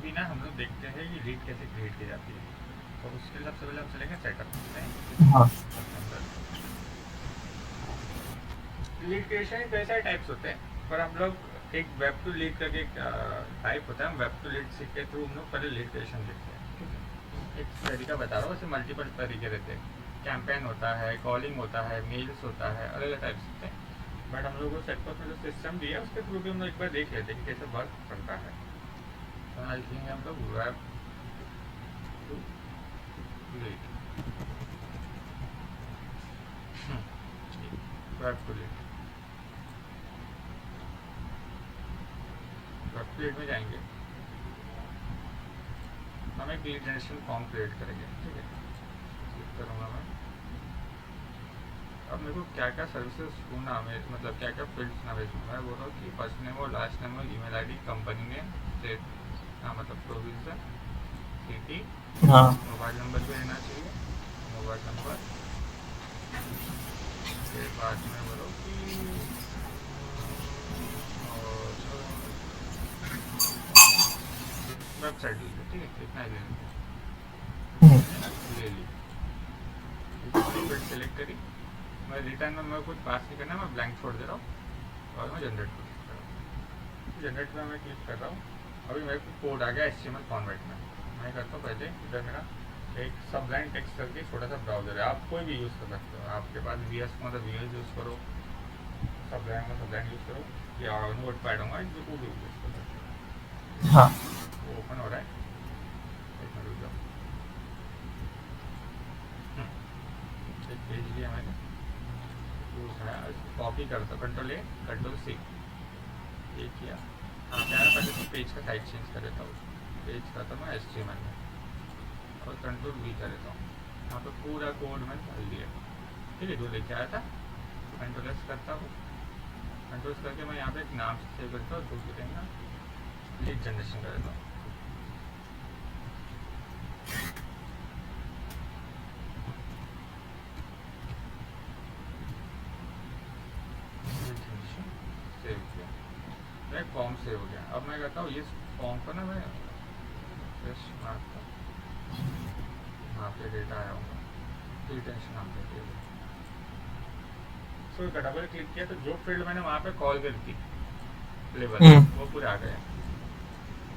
अभी ना हम लोग देखते हैं कि लीड कैसे क्रिएट की जाती है। तो उसके लिए सबसे पहले हम चलेंगे सेटअप में। हाँ सबके अंदर लीड क्रिएशन कई सारे टाइप्स होते हैं, पर हम लोग एक वेब टू लीड करके एक टाइप होता है, हम वेब टू लीड सीख के थ्रू हम लोग पहले लीड क्रिएशन देखते हैं। ठीक है, एक तरीका बता रहा हूँ, उससे मल्टीपल तरीके रहते हैं। कैंपेन होता है, कॉलिंग होता है, मेल्स होता है, अलग अलग टाइप्स होते हैं। बट हम लोग को सेटअप में जो सिस्टम दिया है उसके थ्रू भी हम लोग एक बार देख लेते हैं कि कैसे वर्क करता है। तो आज लिखेंगे हम लोग web two lead. Web two lead, web two lead में जाएंगे, हम एक लीड जनरेशन फॉर्म क्रिएट करेंगे। ठीक है, क्लिक करूँगा मैं। अब मेरे को क्या क्या सर्विसेज ढूंढना है, मतलब क्या क्या फील्ड्स ना भेजना। मैं बोल रहा हूँ कि फर्स्ट नेम और लास्ट नेम और email ID, company name, state, हाँ मतलब प्रोविजन, सिटी, हाँ मोबाइल नंबर भी रहना चाहिए, मोबाइल नंबर। फिर बाद में बोलो कि वेबसाइट ले लो। ठीक है, इतना ही ले लेते हैं, हम्म, मैंने ले ली। इसमें फील्ड सेलेक्ट करी, मैं रिटर्न में मैं कुछ पास नहीं करना, मैं ब्लैंक छोड़ दे रहा हूँ और मैं जनरेट पर क्लिक कर रहा हूँ। जनरेट में मैं क्लिक कर रहा हूँ। अभी मेरे को कोड आ गया HTML फॉर्मेट में। मैं करता हूँ पहले इधर मेरा एक सब लाइन टेक्स्ट करके छोटा सा ब्राउजर है, आप कोई भी यूज़ कर सकते हो। आपके पास VS मतलब VS यूज़ करो, सब लाइन में सब लाइन यूज़ करो, या नोट पैड होगा जो को भी यूज़ कर सकते हो। हाँ वो ओपन हो रहा है, एक मिनट रुक जाओ। एक पेज लिया मैंने, वो उठाया, कॉपी करता, कंट्रोल A कंट्रोल C, ये किया। हाँ क्या है, पहले तो पेज का टाइप चेंज कर देता हूँ। पेज का तो मैं HTML में, और कंट्रोल V कर देता हूँ। यहाँ पे पूरा कोड मैंने डाल दिया। ठीक है, जो लेके आया था कंट्रोल S करता हूँ। कंट्रोल S करके मैं यहाँ पे एक नाम से सेव करता हूँ, जो कि देंगे लीड जनरेशन कर देता हूँ। लीड जनरेशन सेव किया, मेरा फॉर्म सेव हो गया। अब मैं कहता हूँ ये फॉर्म को ना मैं फ्रेश मारता हूँ, यहाँ पे डेटा आया होगा, रिटेंशन नाम पे टेबल। सो डबल क्लिक किया तो जो फील्ड मैंने वहाँ पे कॉल करी थी लेवल, हम्म, वो पूरे आ गए।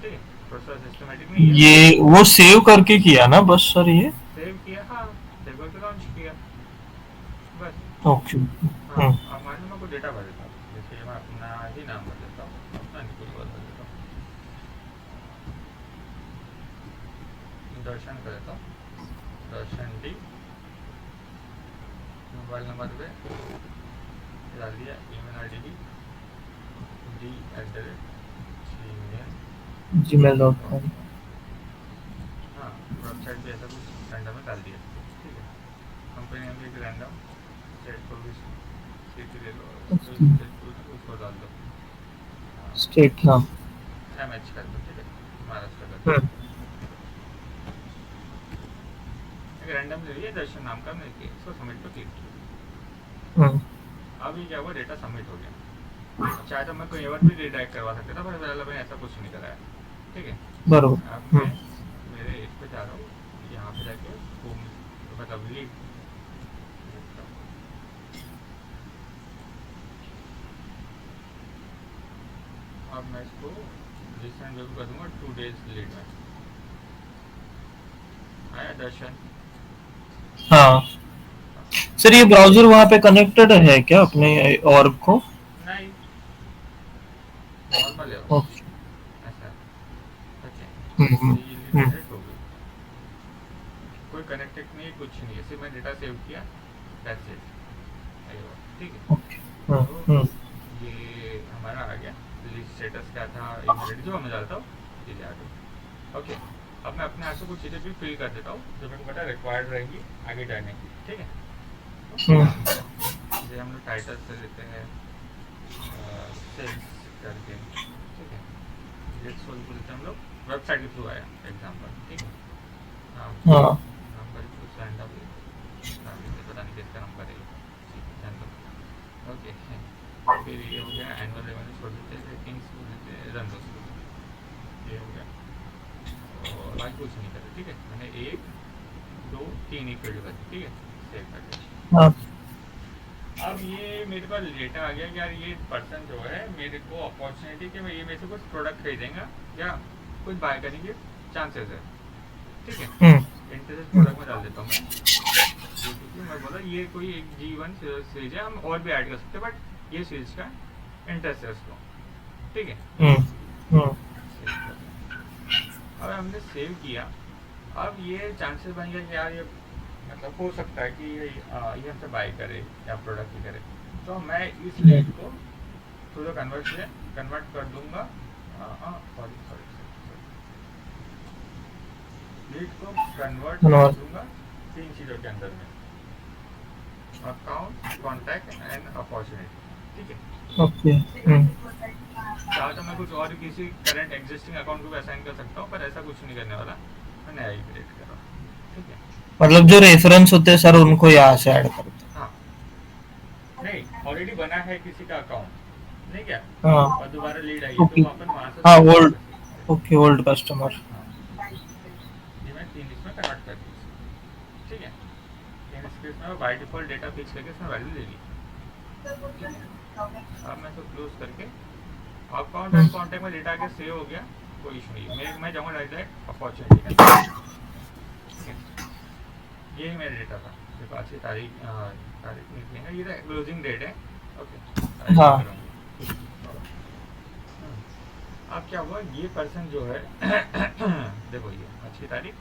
ठीक है, थोड़ा सा सिस्टमेटिक नहीं है बट ये वो सेव करके किया ना बस सर ये। सेव किया। हाँ, सेव करके लॉन्च किया बस। ओके। हाँ, अब मान लो मैं कोई डेटा भर देता हूँ, जैसे मैं अपना ही नाम भर देता हूँ, अपना नहीं कुछ और भर देता हूँ, दर्शन कर देता हूँ, दर्शन D। मोबाइल नंबर पे डाल दिया, ईमेल ID भी gmail.com। gmail.com। हाँ, वेबसाइट भी ऐसा कुछ रैंडम में डाल दिया। ठीक है, कंपनी नेम भी एक रैंडम, स्टेट को भी सिटी ले लो, कोई भी स्टेट को उसको डाल दो। स्टेट नाम। MH कर दो। ठीक है, महाराष्ट्र कर हम्म, दिया। एक रैंडम ले लिया, दर्शन नाम का मैंने किया, इसको सबमिट पर क्लिक किया। हम्म, अब ये क्या हुआ, डेटा सबमिट हो गया। अब चाहे तो मैं कोई और भी रिडायरेक्ट करवा सकता था, पर फिलहाल मैंने ऐसा कुछ नहीं कराया। ठीक है, बरोबर। अब मैं मेरे इस पे जा रहा हूँ, यहाँ पे जाके होम, मतलब लीड देखता हूँ। अब मैं इसको रिसेंट व्यू कर दूँगा 2 days लीड में। आया दर्शन। हाँ सर, ये ब्राउजर वहाँ पे कनेक्टेड है क्या अपने ऑर्ग को? नहीं, नॉर्मल है वो, ओके। ऐसा है। ओके, हम्म, तो ये लीड हम्म, जनरेट हो गई, कोई कनेक्टेड नहीं, कुछ नहीं है, सिर्फ मैं डेटा सेव किया, दैट्स इट। ठीक है, ओके। तो ये हमारा आ गया। लिस्ट स्टेटस क्या था, ईमेल आईडी जो हमें डालता हूँ, चीज़ें आ गई। ओके, अब मैं अपने आप से कुछ चीज़ें भी फिल कर देता हूँ जो मेरे को पता रिक्वायर्ड रहेंगी आगे जाने की। ठीक है, जैसे हम लोग टाइटल से लेते हैं सेल्स करके। ठीक है, लेट्स सपोज बोलते हैं हम लोग वेबसाइट के थ्रू आया एग्जाम्पल। ठीक है, नाम हाँ नंबर कुछ रैंडम पता नहीं किसका नंबर है, रैंडम। ओके, फिर ये हो गया एनुअल रेवेन्यू छोड़ देते हैं, रेटिंग्स बोल देते हैं, रन दो, ये हो गया। और बाकी कुछ नहीं करे, ठीक है। मैंने 1 2 3 ही फील्ड कर, ठीक है, सेव कर दिया। हाँ अब ये मेरे पास डेटा आ गया कि यार ये पर्सन जो है मेरे को अपॉर्चुनिटी कि मैं ये मेरे से कुछ प्रोडक्ट खरीदेंगे या कुछ बाय करने के चांसेस है, ठीक है। हम्म इंटरेस्ट प्रोडक्ट में डाल देता हूँ मैं, क्योंकि मैं बोला ये कोई एक G1 सीरीज है, हम और भी ऐड कर सकते हैं, बट ये सीरीज का इंटरेस्ट है उसको, ठीक है। हम्म हम्म सेव कर दिया। अब हमने सेव किया। अब ये चांसेस बन गया कि यार ये मतलब हो सकता है कि ये हमसे बाय करे या प्रोडक्ट ही करे, तो मैं इस लीड को थोड़ा कन्वर्ट कर दूंगा। सॉरी सॉरी, लीड को कन्वर्ट कर धन्यवाद। दूंगा 3 चीज़ों के अंदर में, अकाउंट, कॉन्टैक्ट एंड अपॉर्चुनिटी, ठीक है। ओके चाहे तो मैं कुछ और किसी करंट एग्जिस्टिंग अकाउंट को भी असाइन कर सकता हूँ, पर ऐसा कुछ नहीं करने वाला, मैं नया ही क्रिएट कर रहा हूँ, ठीक है। मतलब जो रेफरेंस होते हैं सर उनको यहाँ से ऐड करते हाँ, नहीं ऑलरेडी बना है किसी का अकाउंट, नहीं क्या, हैं। हाँ और दोबारा लीड आई है ओके। तो अपन वहाँ से हाँ सेव कर ओल्ड, सकते हैं। Okay old customer. हाँ, ये मैं 3 इसमें कन्वर्ट कर दी, ठीक है। 3 स्पेस में बाई डिफॉल्ट डेटा फिक्स करके इसमें वैल्यू ले ली, ठीक है। अब मैं इसको क्लोज करके अकाउंट एंड कॉन्टैक्ट में डेटा आके सेव हो गया, कोई इशू नहीं है। मैं जाऊँगा डायरेक्ट अपॉर्चुनिटी के अंदर, ठीक है। यही मेरा डेटा था, देखो आज की तारीख निकलेंगे, ये क्लोजिंग डेट है, ओके। हाँ अब क्या हुआ, ये पर्सन जो है देखो ये आज की तारीख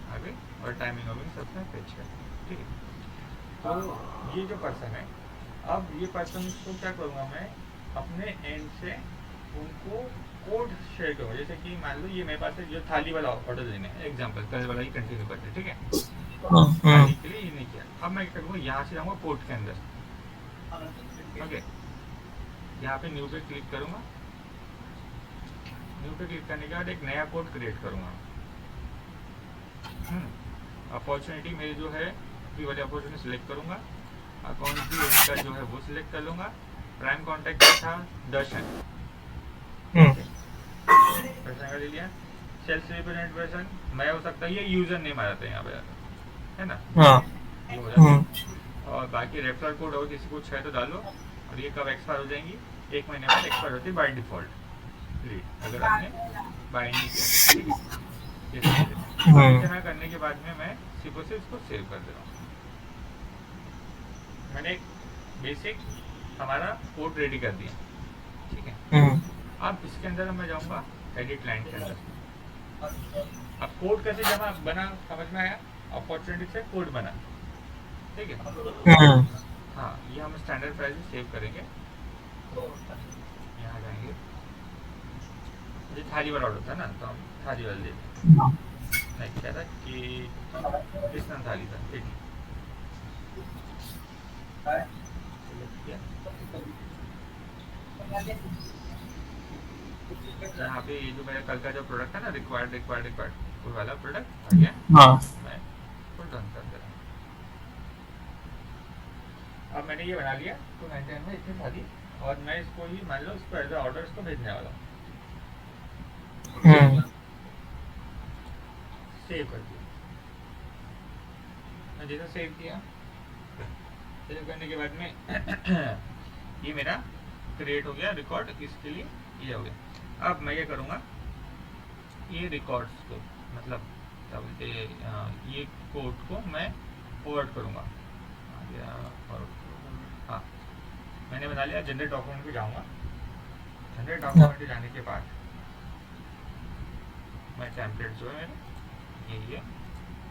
आ गई और टाइमिंग हो गई, सबसे फेच कर, ठीक है। तो ये जो पर्सन है, अब ये पर्सन को क्या करूँगा मैं, अपने एंड से उनको कोड शेयर करूँगा। जैसे कि मान लो ये मेरे पास है जो थाली वाला ऑर्डर देने है, एग्जाम्पल कल वाला ही कंटिन्यू करते, ठीक है। थाली के लिए ये नहीं किया, अब मैं क्या करूँगा, यहाँ से जाऊँगा कोड के अंदर, ओके। यहाँ पे न्यू पे क्लिक करूँगा, न्यू पे क्लिक करने के बाद एक नया कोड क्रिएट करूँगा। अपॉर्चुनिटी मेरी जो है ये वाली अपॉर्चुनिटी सिलेक्ट करूँगा, अकाउंट भी इनका जो है वो सिलेक्ट कर लूँगा। प्राइम कॉन्टैक्ट था दर्शन, दर्शन का ले लिया। सेल्स रिप्रेजेंट पर्सन मैं हो सकता है, ये यूज़र नेम आ जाता है यहाँ पे, है ना, हाँ ये हो जाता है। और बाकी रेफरल कोड हो किसी कुछ है तो डालो, और ये कब एक्सपायर हो जाएंगी, 1 महीने बाद एक्सपायर होती है बाय डिफ़ॉल्ट लीड, अगर आपने बाय नहीं किया, ठीक है। इतना करने के बाद में मैं सिर्फ इसको सेव कर दे रहा हूँ। मैंने एक बेसिक हमारा कोड रेडी कर दिया, ठीक है। अब इसके अंदर मैं जाऊँगा एडिट लाइन के अंदर। अब कोड कैसे जमा बना समझ में आया, अपॉर्चुनिटी से कोड बना, ठीक है। हाँ, ये हम स्टैंडर्ड प्राइस सेव करेंगे, यहाँ जाएंगे, ये थाली वाला ऑर्डर था ना, तो हम थाली वाला लेते हैं। नहीं क्या था कि किस नाम थाली था, ठीक है। यहाँ पे ये जो मेरा कल का जो प्रोडक्ट है ना, रिक्वायर्ड वो वाला प्रोडक्ट आ गया, मैं इसको डन कर दे रहा हूँ। अब मैंने ये बना लिया तो मेंटेन में इतनी थाली, और मैं इसको ही मान लो इसको एज ऑर्डर इसको भेजने वाला हूँ, सेव कर दिया। मैं जैसे सेव किया, सेव करने के बाद में ये मेरा क्रिएट हो गया रिकॉर्ड, इसके लिए ये हो गया। अब मैं ये करूँगा, ये रिकॉर्ड्स को मतलब क्या बोलते ये कोड को मैं फॉरवर्ड करूँगा, हाँ मैंने बना लिया। जनरेट डॉक्यूमेंट पे जाऊँगा, जनरेट डॉक्यूमेंट पे जाने के बाद मैं टेम्पलेट जो है यही है,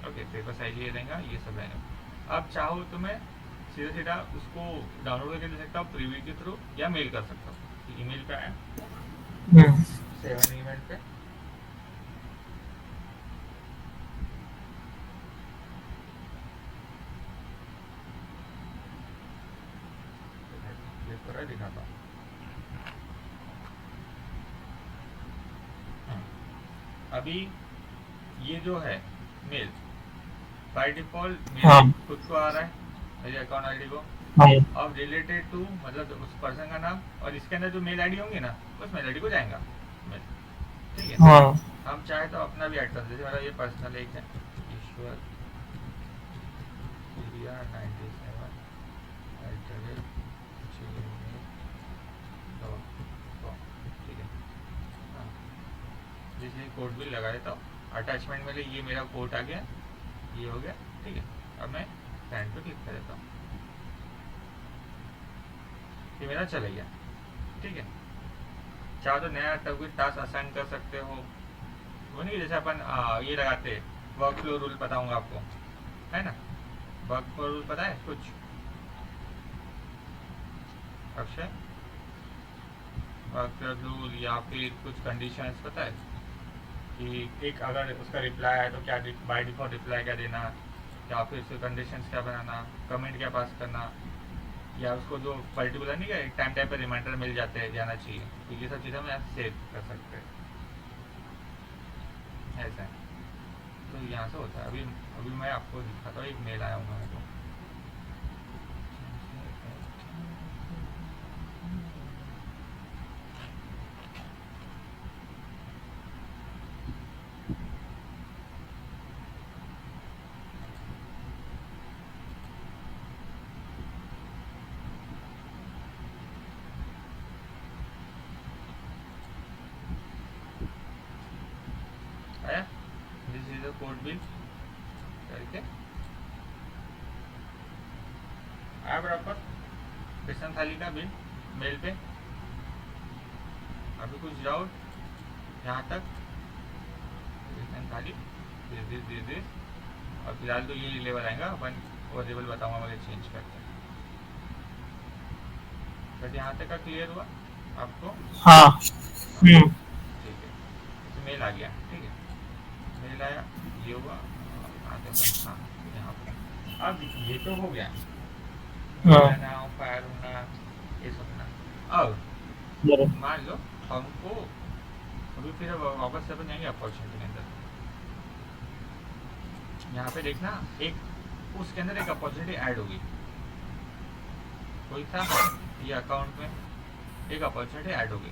ओके। पेपर साइज ये रहेगा, ये सब रहेगा। अब चाहो तो मैं सीधा सीधा उसको डाउनलोड करके दे सकता हूँ प्रीव्यू के थ्रू, या मेल कर सकता हूँ। ईमेल पे आया 7 ईमेल पे, दिखाता हूँ। अभी ये जो है मेल बाय डिफॉल्ट मेल खुद को आ रहा है मेरे अकाउंट आईडी को, और रिलेटेड टू मतलब उस पर्सन का नाम, और इसके अंदर जो मेल आईडी होंगी ना उस मेल आईडी को जाएगा मेल, ठीक है। हम चाहे तो अपना भी ऐड कर देते, मेरा ये पर्सनल एक है, ईश्वर इंडिया 97 @gmail.com, ठीक है। हाँ, जिसने कोड भी लगा देता हूँ अटैचमेंट में, ये मेरा कोड आ गया, ये हो गया, ठीक है। अब मैं सेंड पे क्लिक कर देता हूँ, ये मेरा चला गया, ठीक है। चाहो तो नया कोई टास्क असाइन कर सकते हो, वो नहीं जैसे अपन ये लगाते वर्क फ्लो रूल, बताऊंगा आपको, है ना। वर्क फ्लो रूल पता है कुछ अक्षय? वर्क फ्लो रूल या फिर कुछ कंडीशंस पता है कि एक अगर उसका रिप्लाई है तो क्या बाय डिफॉल्ट रिप्लाई क्या देना, या फिर उसके कंडीशंस क्या बनाना, कमेंट क्या पास करना, या उसको जो पर्टिकुलर नहीं क्या एक टाइम पे रिमाइंडर मिल जाते हैं जाना चाहिए, तो ये सब चीज़ें हम यहाँ सेव कर सकते हैं, ऐसा है। तो यहाँ से होता है। अभी अभी मैं आपको दिखाता हूँ, एक मेल आया हूँ मेरे को, आया, this is the code bill करके आया बराबर, कृष्ण थाली का बिल मेल पे। अभी कुछ डाउट यहाँ तक? कृष्ण थाली दिस, और फिलहाल तो ये लेवल आएगा, अपन वो लेवल बताऊंगा मुझे चेंज करके। बट यहाँ तक का क्लियर हुआ आपको? हाँ। ठीक है, तो मेल आ गया, ठीक है, मेल आया, ये हुआ, आगे अपन हाँ यहाँ पे। अब ये तो हो गया, हाँ, फायर होना, ये सब ना। अब बराबर। मान लो हमको अभी फिर वापस से अपन जाएंगे अपॉर्चुनिटी के अंदर, यहाँ पे देखना एक उसके अंदर एक अपॉर्चुनिटी ऐड होगी, कोई था ये अकाउंट में एक अपॉर्चुनिटी ऐड होगी।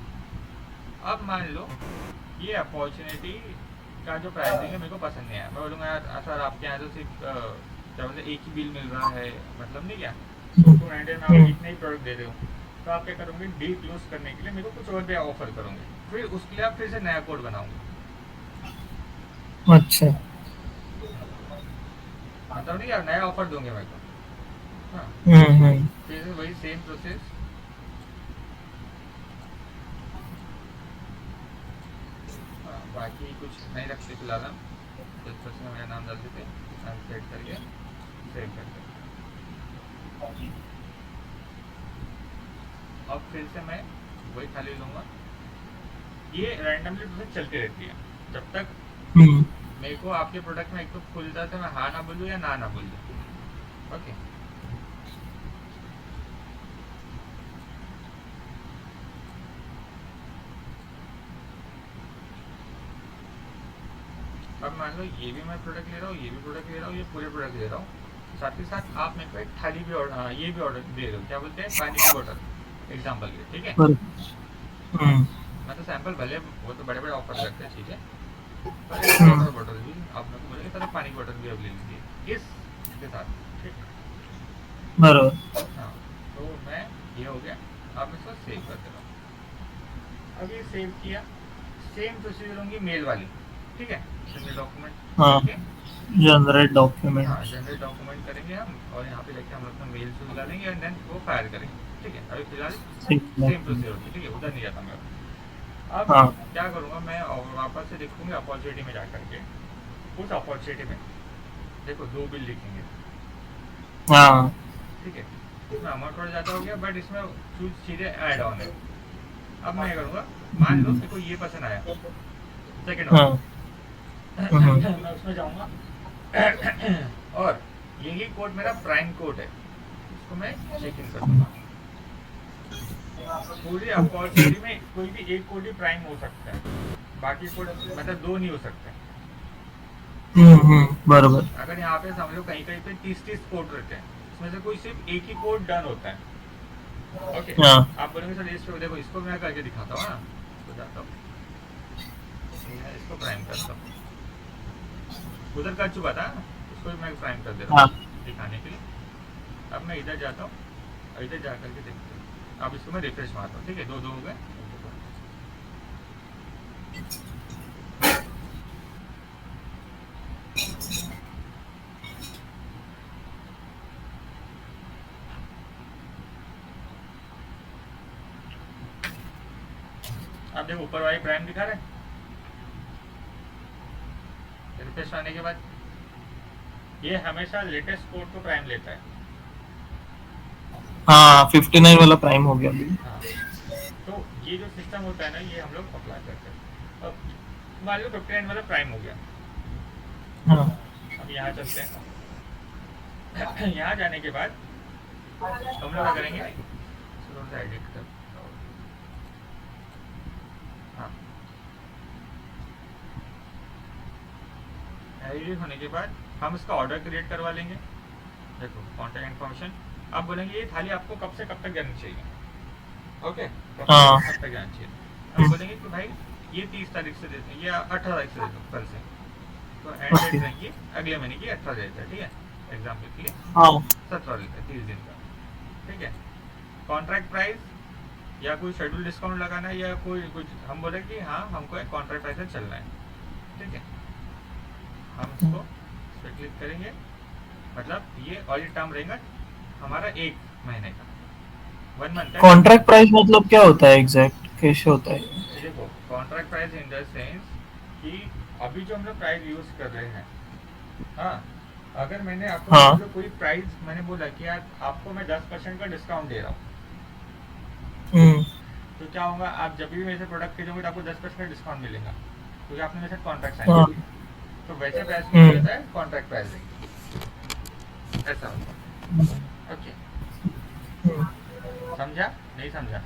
अब मान लो ये अपॉर्चुनिटी का जो प्राइसिंग है मेरे को पसंद नहीं आया, मैं बोलूँगा यार सर आपके यहाँ तो सिर्फ क्या बोलते एक ही बिल मिल रहा है, मतलब नहीं क्या तो में आप इतने ही प्रोडक्ट दे रहे हो, तो आप क्या करोगे, डील क्लोज करने के लिए मेरे को कुछ और भी ऑफर करोगे, फिर उसके लिए आप फिर से नया कोड बनाओगे। अच्छा। मतलब नहीं यार नया ऑफर दूंगे मेरे को, हाँ फिर से वही सेम प्रोसेस। बाकी कुछ नहीं रखते फिलहाल हम, जस्ट में मेरा नाम डाल देते, सेट करके सेव करते। अब फिर से मैं वही खाली लूँगा, ये रैंडमली प्रोसेस चलती रहती है जब तक मेरे को आपके प्रोडक्ट में एक तो खुलता से मैं हाँ ना बोलूँ या ना बोलूँ, ओके। अब मान लो ये भी मैं प्रोडक्ट ले रहा हूँ, ये भी प्रोडक्ट ले रहा हूँ, ये पूरे प्रोडक्ट ले रहा हूँ, साथ ही साथ आप मेरे को एक थाली भी ऑर्डर, ये भी ऑर्डर दे रहे हो, क्या बोलते हैं पानी की बोतल एग्जाम्पल के, ठीक है। मैं तो सैंपल भले वो तो बड़े बड़े ऑफर करते हैं चीज़ें, पर एक वाटर बॉटल भी आप मेरे को बोलेंगे तो पानी की बोतल भी अब ले लीजिए इसके साथ, ठीक बराबर। हाँ। तो मैं ये हो गया, अब इसको सेव कर दे रहा हूँ। अब ये सेव किया, सेम प्रोसीजर होंगी मेल वाली, ठीक है, जनरेट डॉक्यूमेंट, हाँ, ठीक है, जनरेट डॉक्यूमेंट। हाँ जनरेट डॉक्यूमेंट करेंगे हम, और यहाँ पे लेके हम लोग अपना मेल से डालेंगे एंड देन वो फायर करेंगे, ठीक है। अभी फिलहाल सेम प्रोसीजर होगी, ठीक है, उधर नहीं जाता मैं। अब हाँ। क्या करूँगा मैं, और वापस से देखूँगा अपॉर्चुनिटी में जा करके, उस अपॉर्चुनिटी में देखो 2 बिल लिखेंगे, हाँ। ठीक है, इसमें अमाउंट थोड़ा ज़्यादा हो गया बट इसमें कुछ चीज़ें ऐड ऑन है। अब मैं करूँगा, मान लो मेरे को ये पसंद आया सेकेंड हाँ। मैं उसमें जाऊँगा और यही कोड मेरा प्राइम कोड है, इसको मैं चेक इन कर दूँगा। पूरी अपॉर्चुनिटी में कोई भी एक कोड ही प्राइम हो सकता है, बाकी कोड मतलब 2 नहीं हो सकते। बराबर। अगर यहाँ पे समझ लो कहीं कहीं पे 30 कोड रहते हैं, उसमें से कोई सिर्फ एक ही कोड डन होता है, ओके। हाँ। आप बोलेंगे सर इसको देखो, इसको मैं करके दिखाता हूँ ना, तो जाता हूँ मैं इसको प्राइम करता हूँ, उधर कर चुका था, इसको भी मैं प्राइम कर दे रहा हाँ हूँ दिखाने के लिए। अब मैं इधर जाता हूँ और इधर जा करके देखते हैं। अब इसको मैं रिफ्रेश मारता हूँ, ठीक है, दो दो हो गए। अब देखो ऊपर वाली प्राइम दिखा रहे हैं, रिफ्रेश मारने के बाद ये हमेशा लेटेस्ट कोड को प्राइम लेता है। हाँ 59 वाला प्राइम हो गया अभी। हाँ, तो ये जो सिस्टम होता है ना, ये हम लोग अप्लाई करते हैं। अब मान लो 59 वाला प्राइम हो गया। हाँ अब यहाँ चलते हैं। यहाँ जाने के बाद हम लोग क्या करेंगे, थोड़ा सा एडिट कर, हाँ, एडिट होने के बाद हम इसका ऑर्डर क्रिएट करवा लेंगे। देखो कॉन्टैक्ट इन्फॉर्मेशन, आप बोलेंगे ये थाली आपको कब से कब तक जानी चाहिए, ओके, कब हाँ से कब तक जानी चाहिए। हम बोलेंगे कि भाई ये 30 तारीख से देते हैं या 18 तारीख से देते हो कल से, तो एंड डेट ओके रहेंगी अगले महीने की 18 देता है, ठीक है, एग्जाम्पल के लिए हाँ 17 देता है 30 दिन का, ठीक है। कॉन्ट्रैक्ट प्राइस या कोई शेड्यूल डिस्काउंट लगाना है या कोई कुछ, हम बोले कि हाँ हमको एक कॉन्ट्रैक्ट प्राइस से चलना है, ठीक है। हम इसको इस पर क्लिक करेंगे, मतलब ये और ये टर्म रहेगा हमारा 1 महीने का, 1 मंथ का। कॉन्ट्रैक्ट प्राइस मतलब क्या होता है एग्जैक्ट, कैसे होता है? देखो contract price in the sense कि अभी जो हम लोग प्राइस यूज कर रहे हैं, हाँ, अगर मैंने आपको हाँ मतलब कोई प्राइस मैंने बोला कि यार आपको मैं 10% का डिस्काउंट दे रहा हूँ, हम्म तो क्या होगा, आप जब भी मेरे से प्रोडक्ट खरीदोगे तो आपको 10% का डिस्काउंट मिलेगा, क्योंकि आपने मेरे साथ कॉन्ट्रैक्ट साइन हाँ कर दिया। तो वैसे प्राइस को हम्म होता है कॉन्ट्रैक्ट प्राइसिंग, ऐसा होता है, ओके। हम्म। समझा नहीं समझा?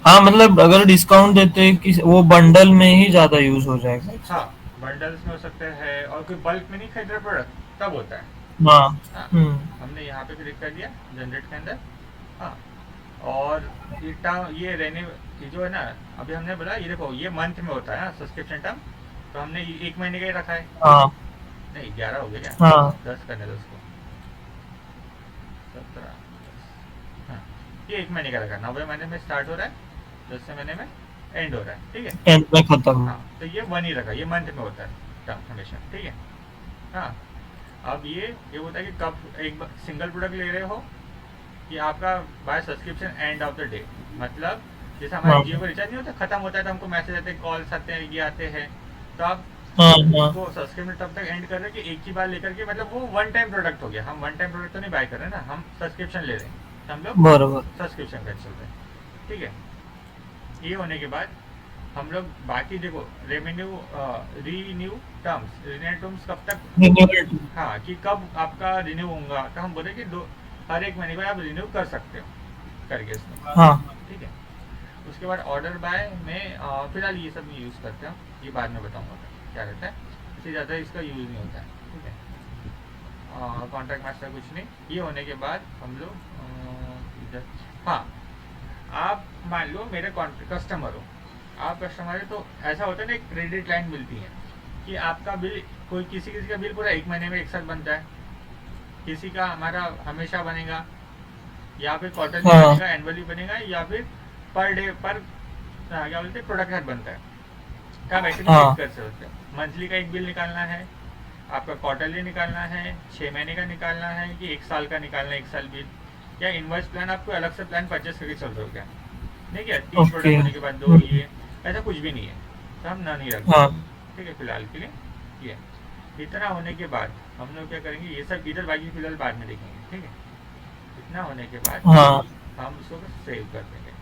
हाँ मतलब अगर डिस्काउंट देते हैं कि वो बंडल में ही ज्यादा यूज हो जाएगा। हाँ, बंडल्स में हो सकते हैं और कोई बल्क में नहीं खरीद रहे प्रोडक्ट तब होता है। हाँ हाँ, हम्म हमने यहाँ पे क्लिक कर दिया जनरेट के अंदर, हाँ, और ये रहने, ये जो है ना, अभी हमने बोला ये देखो ये मंथ में होता है ना सब्सक्रिप्शन टर्म, तो हमने 1 महीने का ही रखा है। हाँ नहीं 11 हो गया क्या, हाँ 10 करने दो उसको, 17, हाँ, ये 1 महीने का रखा, 9वें महीने में स्टार्ट हो रहा है, 10वें महीने में एंड हो रहा है, ठीक है। एंड में खत्म। हाँ, तो ये 1 ही रखा, ये मंथ में होता है टर्म हमेशा, ठीक है। हाँ, अब ये होता है कि कब एक सिंगल प्रोडक्ट ले रहे हो कि आपका by subscription end of the day, मतलब जैसे हमारे हाँ जियो का रिचार्ज नहीं होता, खत्म होता है तो हमको मैसेज आते हैं, कॉल्स आते हैं, ये आते हैं, तो आप हाँ हाँ इसको सब्सक्रिप्शन तब तक एंड कर रहे हैं कि एक ही बार लेकर के, मतलब वो वन टाइम प्रोडक्ट हो गया। हम वन टाइम प्रोडक्ट तो नहीं बाय कर रहे हैं ना, हम सब्सक्रिप्शन ले रहे हैं, तो हम लोग बरोबर। सब्सक्रिप्शन का चल रहे हैं, ठीक है। ये होने के बाद हम लोग बाकी देखो रेवेन्यू रीन्यू टर्म्स कब तक, रिन्यूअल। हाँ, कि कब आपका रिन्यू होगा, तो हम बोले कि हर 1 महीने के बाद आप रिन्यू कर सकते हो करके इसमें, हाँ ठीक है। उसके बाद ऑर्डर बाय में फिलहाल ये सब नहीं यूज़ करते हम, ये बाद में बताऊंगा क्या रहता है, इससे ज़्यादा इसका यूज़ नहीं होता है, ठीक है। कॉन्ट्रैक्ट मास्टर कुछ नहीं। ये होने के बाद हम लोग इधर, हाँ, आप मान लो मेरे कस्टमर हो, आप कस्टमर है, तो ऐसा होता है ना, एक क्रेडिट लाइन मिलती है कि आपका बिल, कोई किसी किसी का बिल पूरा 1 महीने में एक साथ बनता है, किसी का हमारा हमेशा बनेगा, या फिर क्वार्टरली हाँ बनेगा, एनुअली बनेगा, या फिर पर डे पर क्या बोलते हैं प्रोडक्ट हेड बनता है, तो आप ऐसे भी हाँ कर सकते हो। मंथली का एक बिल निकालना है, आपका क्वार्टरली निकालना है, 6 महीने का निकालना है, कि 1 साल का निकालना है, 1 साल बिल, या इनवॉइस प्लान, आपको अलग से प्लान परचेस करके चल रहे हो क्या, नहीं क्या 3 ओके प्रोडक्ट होने के बाद 2 ये, ऐसा कुछ भी नहीं है, तो हम ना नहीं रखते, हाँ ठीक है, फिलहाल के लिए ये। इतना होने के बाद हम लोग क्या करेंगे, ये सब इधर बाकी फिलहाल बाद में देखेंगे, ठीक है। इतना होने के बाद हाँ हम उसको सेव कर देंगे।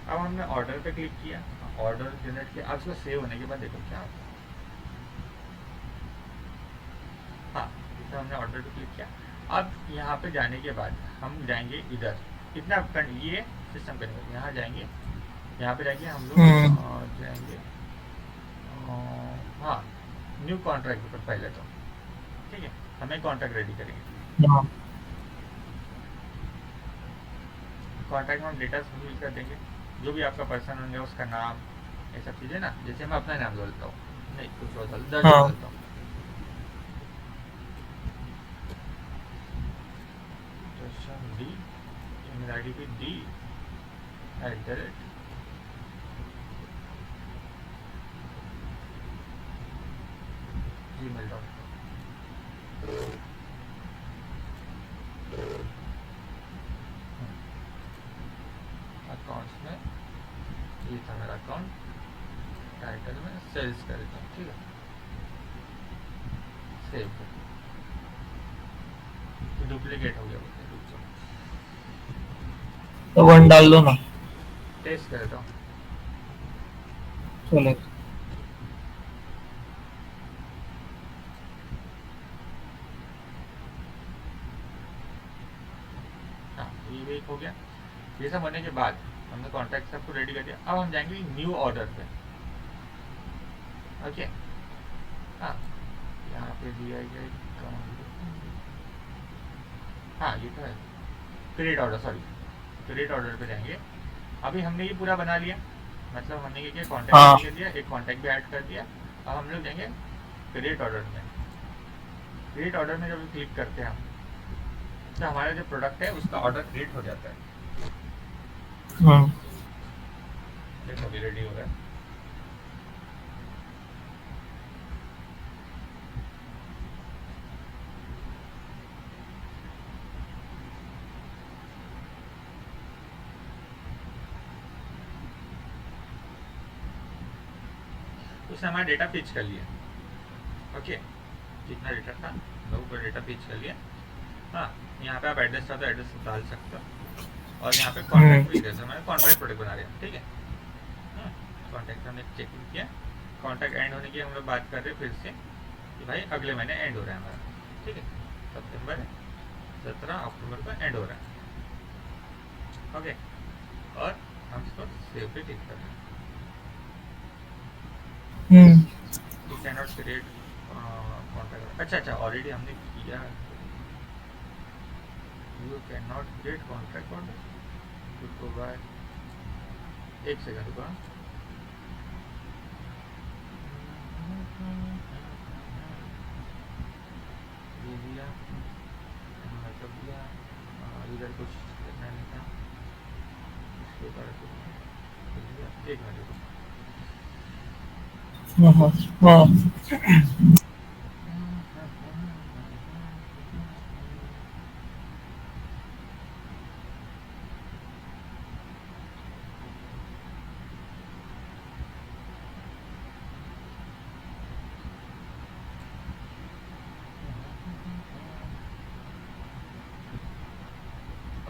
अब हमने ऑर्डर पे क्लिक किया, ऑर्डर जनरेट किया, अब इसको सेव होने के बाद देखो क्या होता है। हाँ, तो हमने ऑर्डर पे क्लिक किया, अब यहाँ पे जाने के बाद हम जाएंगे इधर, इतना ये सिस्टम करेंगे, यहाँ जाएंगे, यहाँ पे जाएंगे हम लोग जाएंगे, हाँ, न्यू कॉन्ट्रैक्ट पर पहले तो, ठीक है, हमें कॉन्ट्रैक्ट रेडी करेंगे। हाँ कॉन्टैक्ट में हम डेटा फिल कर देंगे, जो भी आपका पर्सन होंगे उसका नाम, ये सब चीज़ें ना, जैसे मैं अपना नाम बोलता हूँ, नहीं कुछ और दर्ज हाँ बोलता हूँ, दर्शन डी, ईमेल आई डी भी d@gmail.com। अकाउंट्स में ये था मेरा अकाउंट, टाइटल में सेल्स कर देता हूँ, ठीक है, सेव कर, डुप्लीकेट हो गया, बोलते रुक जाओ, तो 1 डाल दो ना, टेस्ट कर देता हूँ। चलेगा। हाँ ये भी एक हो गया। ये सब होने के बाद हमने कॉन्टैक्ट सबको रेडी कर दिया, अब हम जाएंगे न्यू ऑर्डर पे। ओके, हाँ यहाँ पे दिया गया, हाँ ये तो है, create order, sorry create order पे जाएंगे। अभी हमने ये पूरा बना लिया, मतलब हमने ये किया, कॉन्टैक्ट हाँ भी कर दिया, एक कॉन्टैक्ट भी ऐड कर दिया। अब हम लोग जाएंगे क्रिएट ऑर्डर में। क्रिएट ऑर्डर में जब क्लिक करते हैं हम, तो हमारा जो प्रोडक्ट है उसका ऑर्डर क्रिएट हो जाता है। देखो अभी रेडी हो रहा है। उसने हमारा डेटा पिच कर लिया, ओके, जितना डेटा था तो ऊपर डेटा पिच कर लिया। हाँ यहाँ पे आप एड्रेस था तो एड्रेस डाल सकते हो, और यहाँ पे कॉन्टैक्ट भी जैसे हमारे कॉन्टैक्ट प्रोडक्ट बना रहे हैं, ठीक है। कॉन्टैक्ट हमने चेक किया, कॉन्टैक्ट एंड होने की हम लोग बात कर रहे हैं फिर से कि भाई अगले महीने एंड हो रहा है हमारा, ठीक है, सितंबर 17 अक्टूबर को एंड हो रहा है, ओके। और हम इसको सेव पे क्लिक कर रहे हैं। You can not create contact, अच्छा ऑलरेडी हमने किया। You can not create contact order, रुको भाई एक सेकंड रुको, ये दिया मतलब दिया, इधर कुछ करना नहीं था, इसके ऊपर एक मिनट रुको।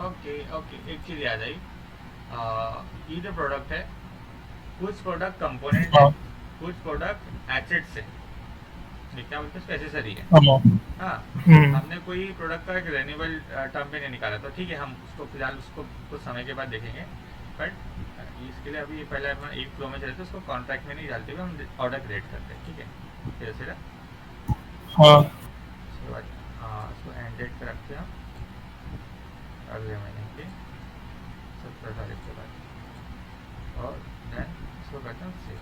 ओके ओके, एक चीज़ याद आई, ये जो प्रोडक्ट है, कुछ प्रोडक्ट कंपोनेंट है, कुछ प्रोडक्ट एसेट्स है, क्या बोलते हैं, एसेसरी है। हाँ हमने कोई प्रोडक्ट का एक रेन्यूअल टर्म पे नहीं निकाला, तो ठीक है, हम उसको फिलहाल उसको कुछ समय के बाद देखेंगे, बट इसके लिए अभी पहले अपना एक फ्लो में चलते, उसको कॉन्ट्रैक्ट में नहीं डालते हुए हम ऑर्डर क्रिएट करते हैं, ठीक है, फिर से उसके बाद उसको एंड डेट पे रखते हैं अगले महीने की 17 तारीख के बाद, और देन इसको करते हैं सेव।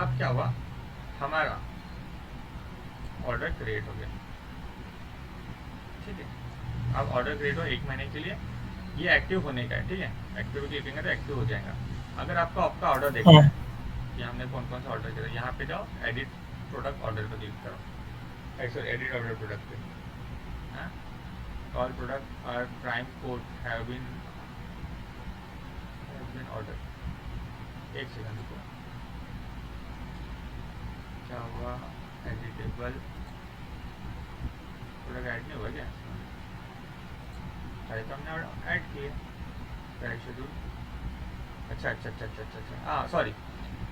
अब क्या हुआ, हमारा ऑर्डर क्रिएट हो गया, ठीक है। अब ऑर्डर क्रिएट हो 1 महीने के लिए, ये एक्टिव होने का है, ठीक है, एक्टिव क्लिक करेंगे तो एक्टिव हो जाएगा। अगर आपको आपका ऑर्डर देखना है कि हमने कौन कौन सा ऑर्डर किया, यहाँ पे जाओ, एडिट प्रोडक्ट ऑर्डर पर क्लिक करो, सॉरी एडिट ऑर्डर प्रोडक्ट पे, all products are prime code have been ordered। एक सेकंड रुको, क्या हुआ, एडिटेबल प्रोडक्ट ऐड नहीं हुआ क्या, अरे तो हमने ऐड किए, प्राइस शेड्यूल, अच्छा हाँ सॉरी,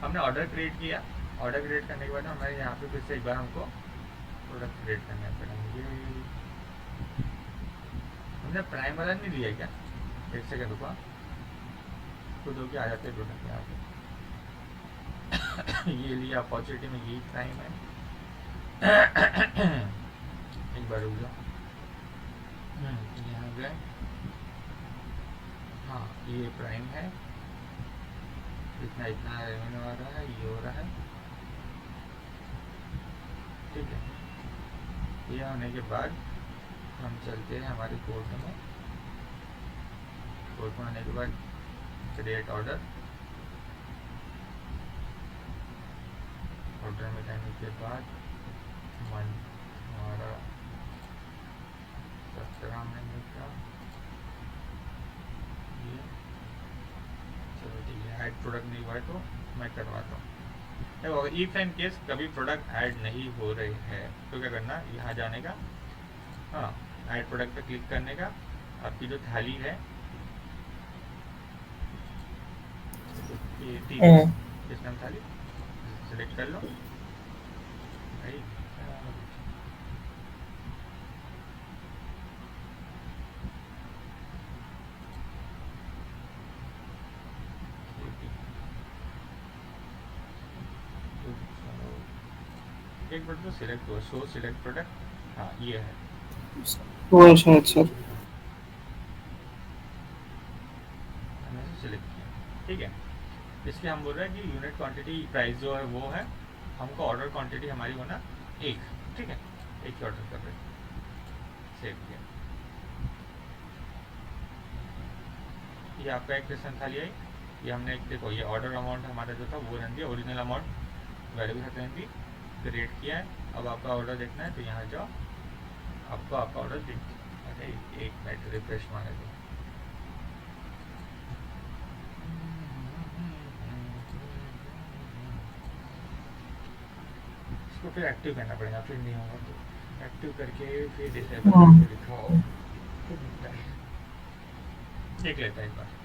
हमने ऑर्डर क्रिएट किया, ऑर्डर क्रिएट करने के बाद हमारे यहाँ पे फिर से एक बार हमको प्रोडक्ट क्रिएट करने पड़ेंगे। हमने प्राइम वाला नहीं लिया क्या, एक सेकंड रुको, खुद होके आ जाते हैं प्रोडक्ट यहाँ पे। ये लिया अपॉर्चुनिटी में, ये प्राइम है, एक बार रुक जाओ, प्राइम है, इतना इतना रेवेन्यू आ रहा है, ये हो रहा है, ठीक है। ये होने के बाद हम चलते हैं हमारे कोड में, कोड में आने के बाद क्रिएट ऑर्डर, ऑर्डर में जाने के बाद हमारा 17 महीने का ये, चलो ठीक है। ऐड प्रोडक्ट नहीं हुआ है तो मैं करवाता हूँ। देखो इफ एंड केस कभी प्रोडक्ट ऐड नहीं हो रहे हैं तो क्या करना, यहाँ जाने का, हाँ ऐड प्रोडक्ट पे क्लिक करने का, आपकी जो थाली है ये किस नाम थाली सेलेक्ट कर लो भाई, एक मिनट तो सिलेक्ट हुआ, शो सिलेक्ट प्रोडक्ट, हाँ ये है, वो है शायद सर। हमने सिलेक्ट किया, ठीक है। इसलिए हम बोल रहे हैं कि यूनिट क्वांटिटी प्राइस जो है वो है, हमको ऑर्डर क्वांटिटी हमारी होना एक, ठीक है, एक ही ऑर्डर कर रहे हैं, सेव किया। ये आपका एक क्वेश्चन थाली आई, ये हमने देखो ये ऑर्डर अमाउंट हमारा जो था वो रहने दिया, ओरिजिनल अमाउंट वैल्यू रहने दी, क्रिएट किया है। अब आपका ऑर्डर देखना है तो यहाँ जाओ, आपको आपका ऑर्डर दिख, अच्छा एक मिनट रिफ्रेश मारे दो, इसको फिर एक्टिव करना पड़ेगा, फिर नहीं होगा तो एक्टिव करके फिर डिसेबल करके दिखाओ, फिर मिलता है, देख लेता है एक बार।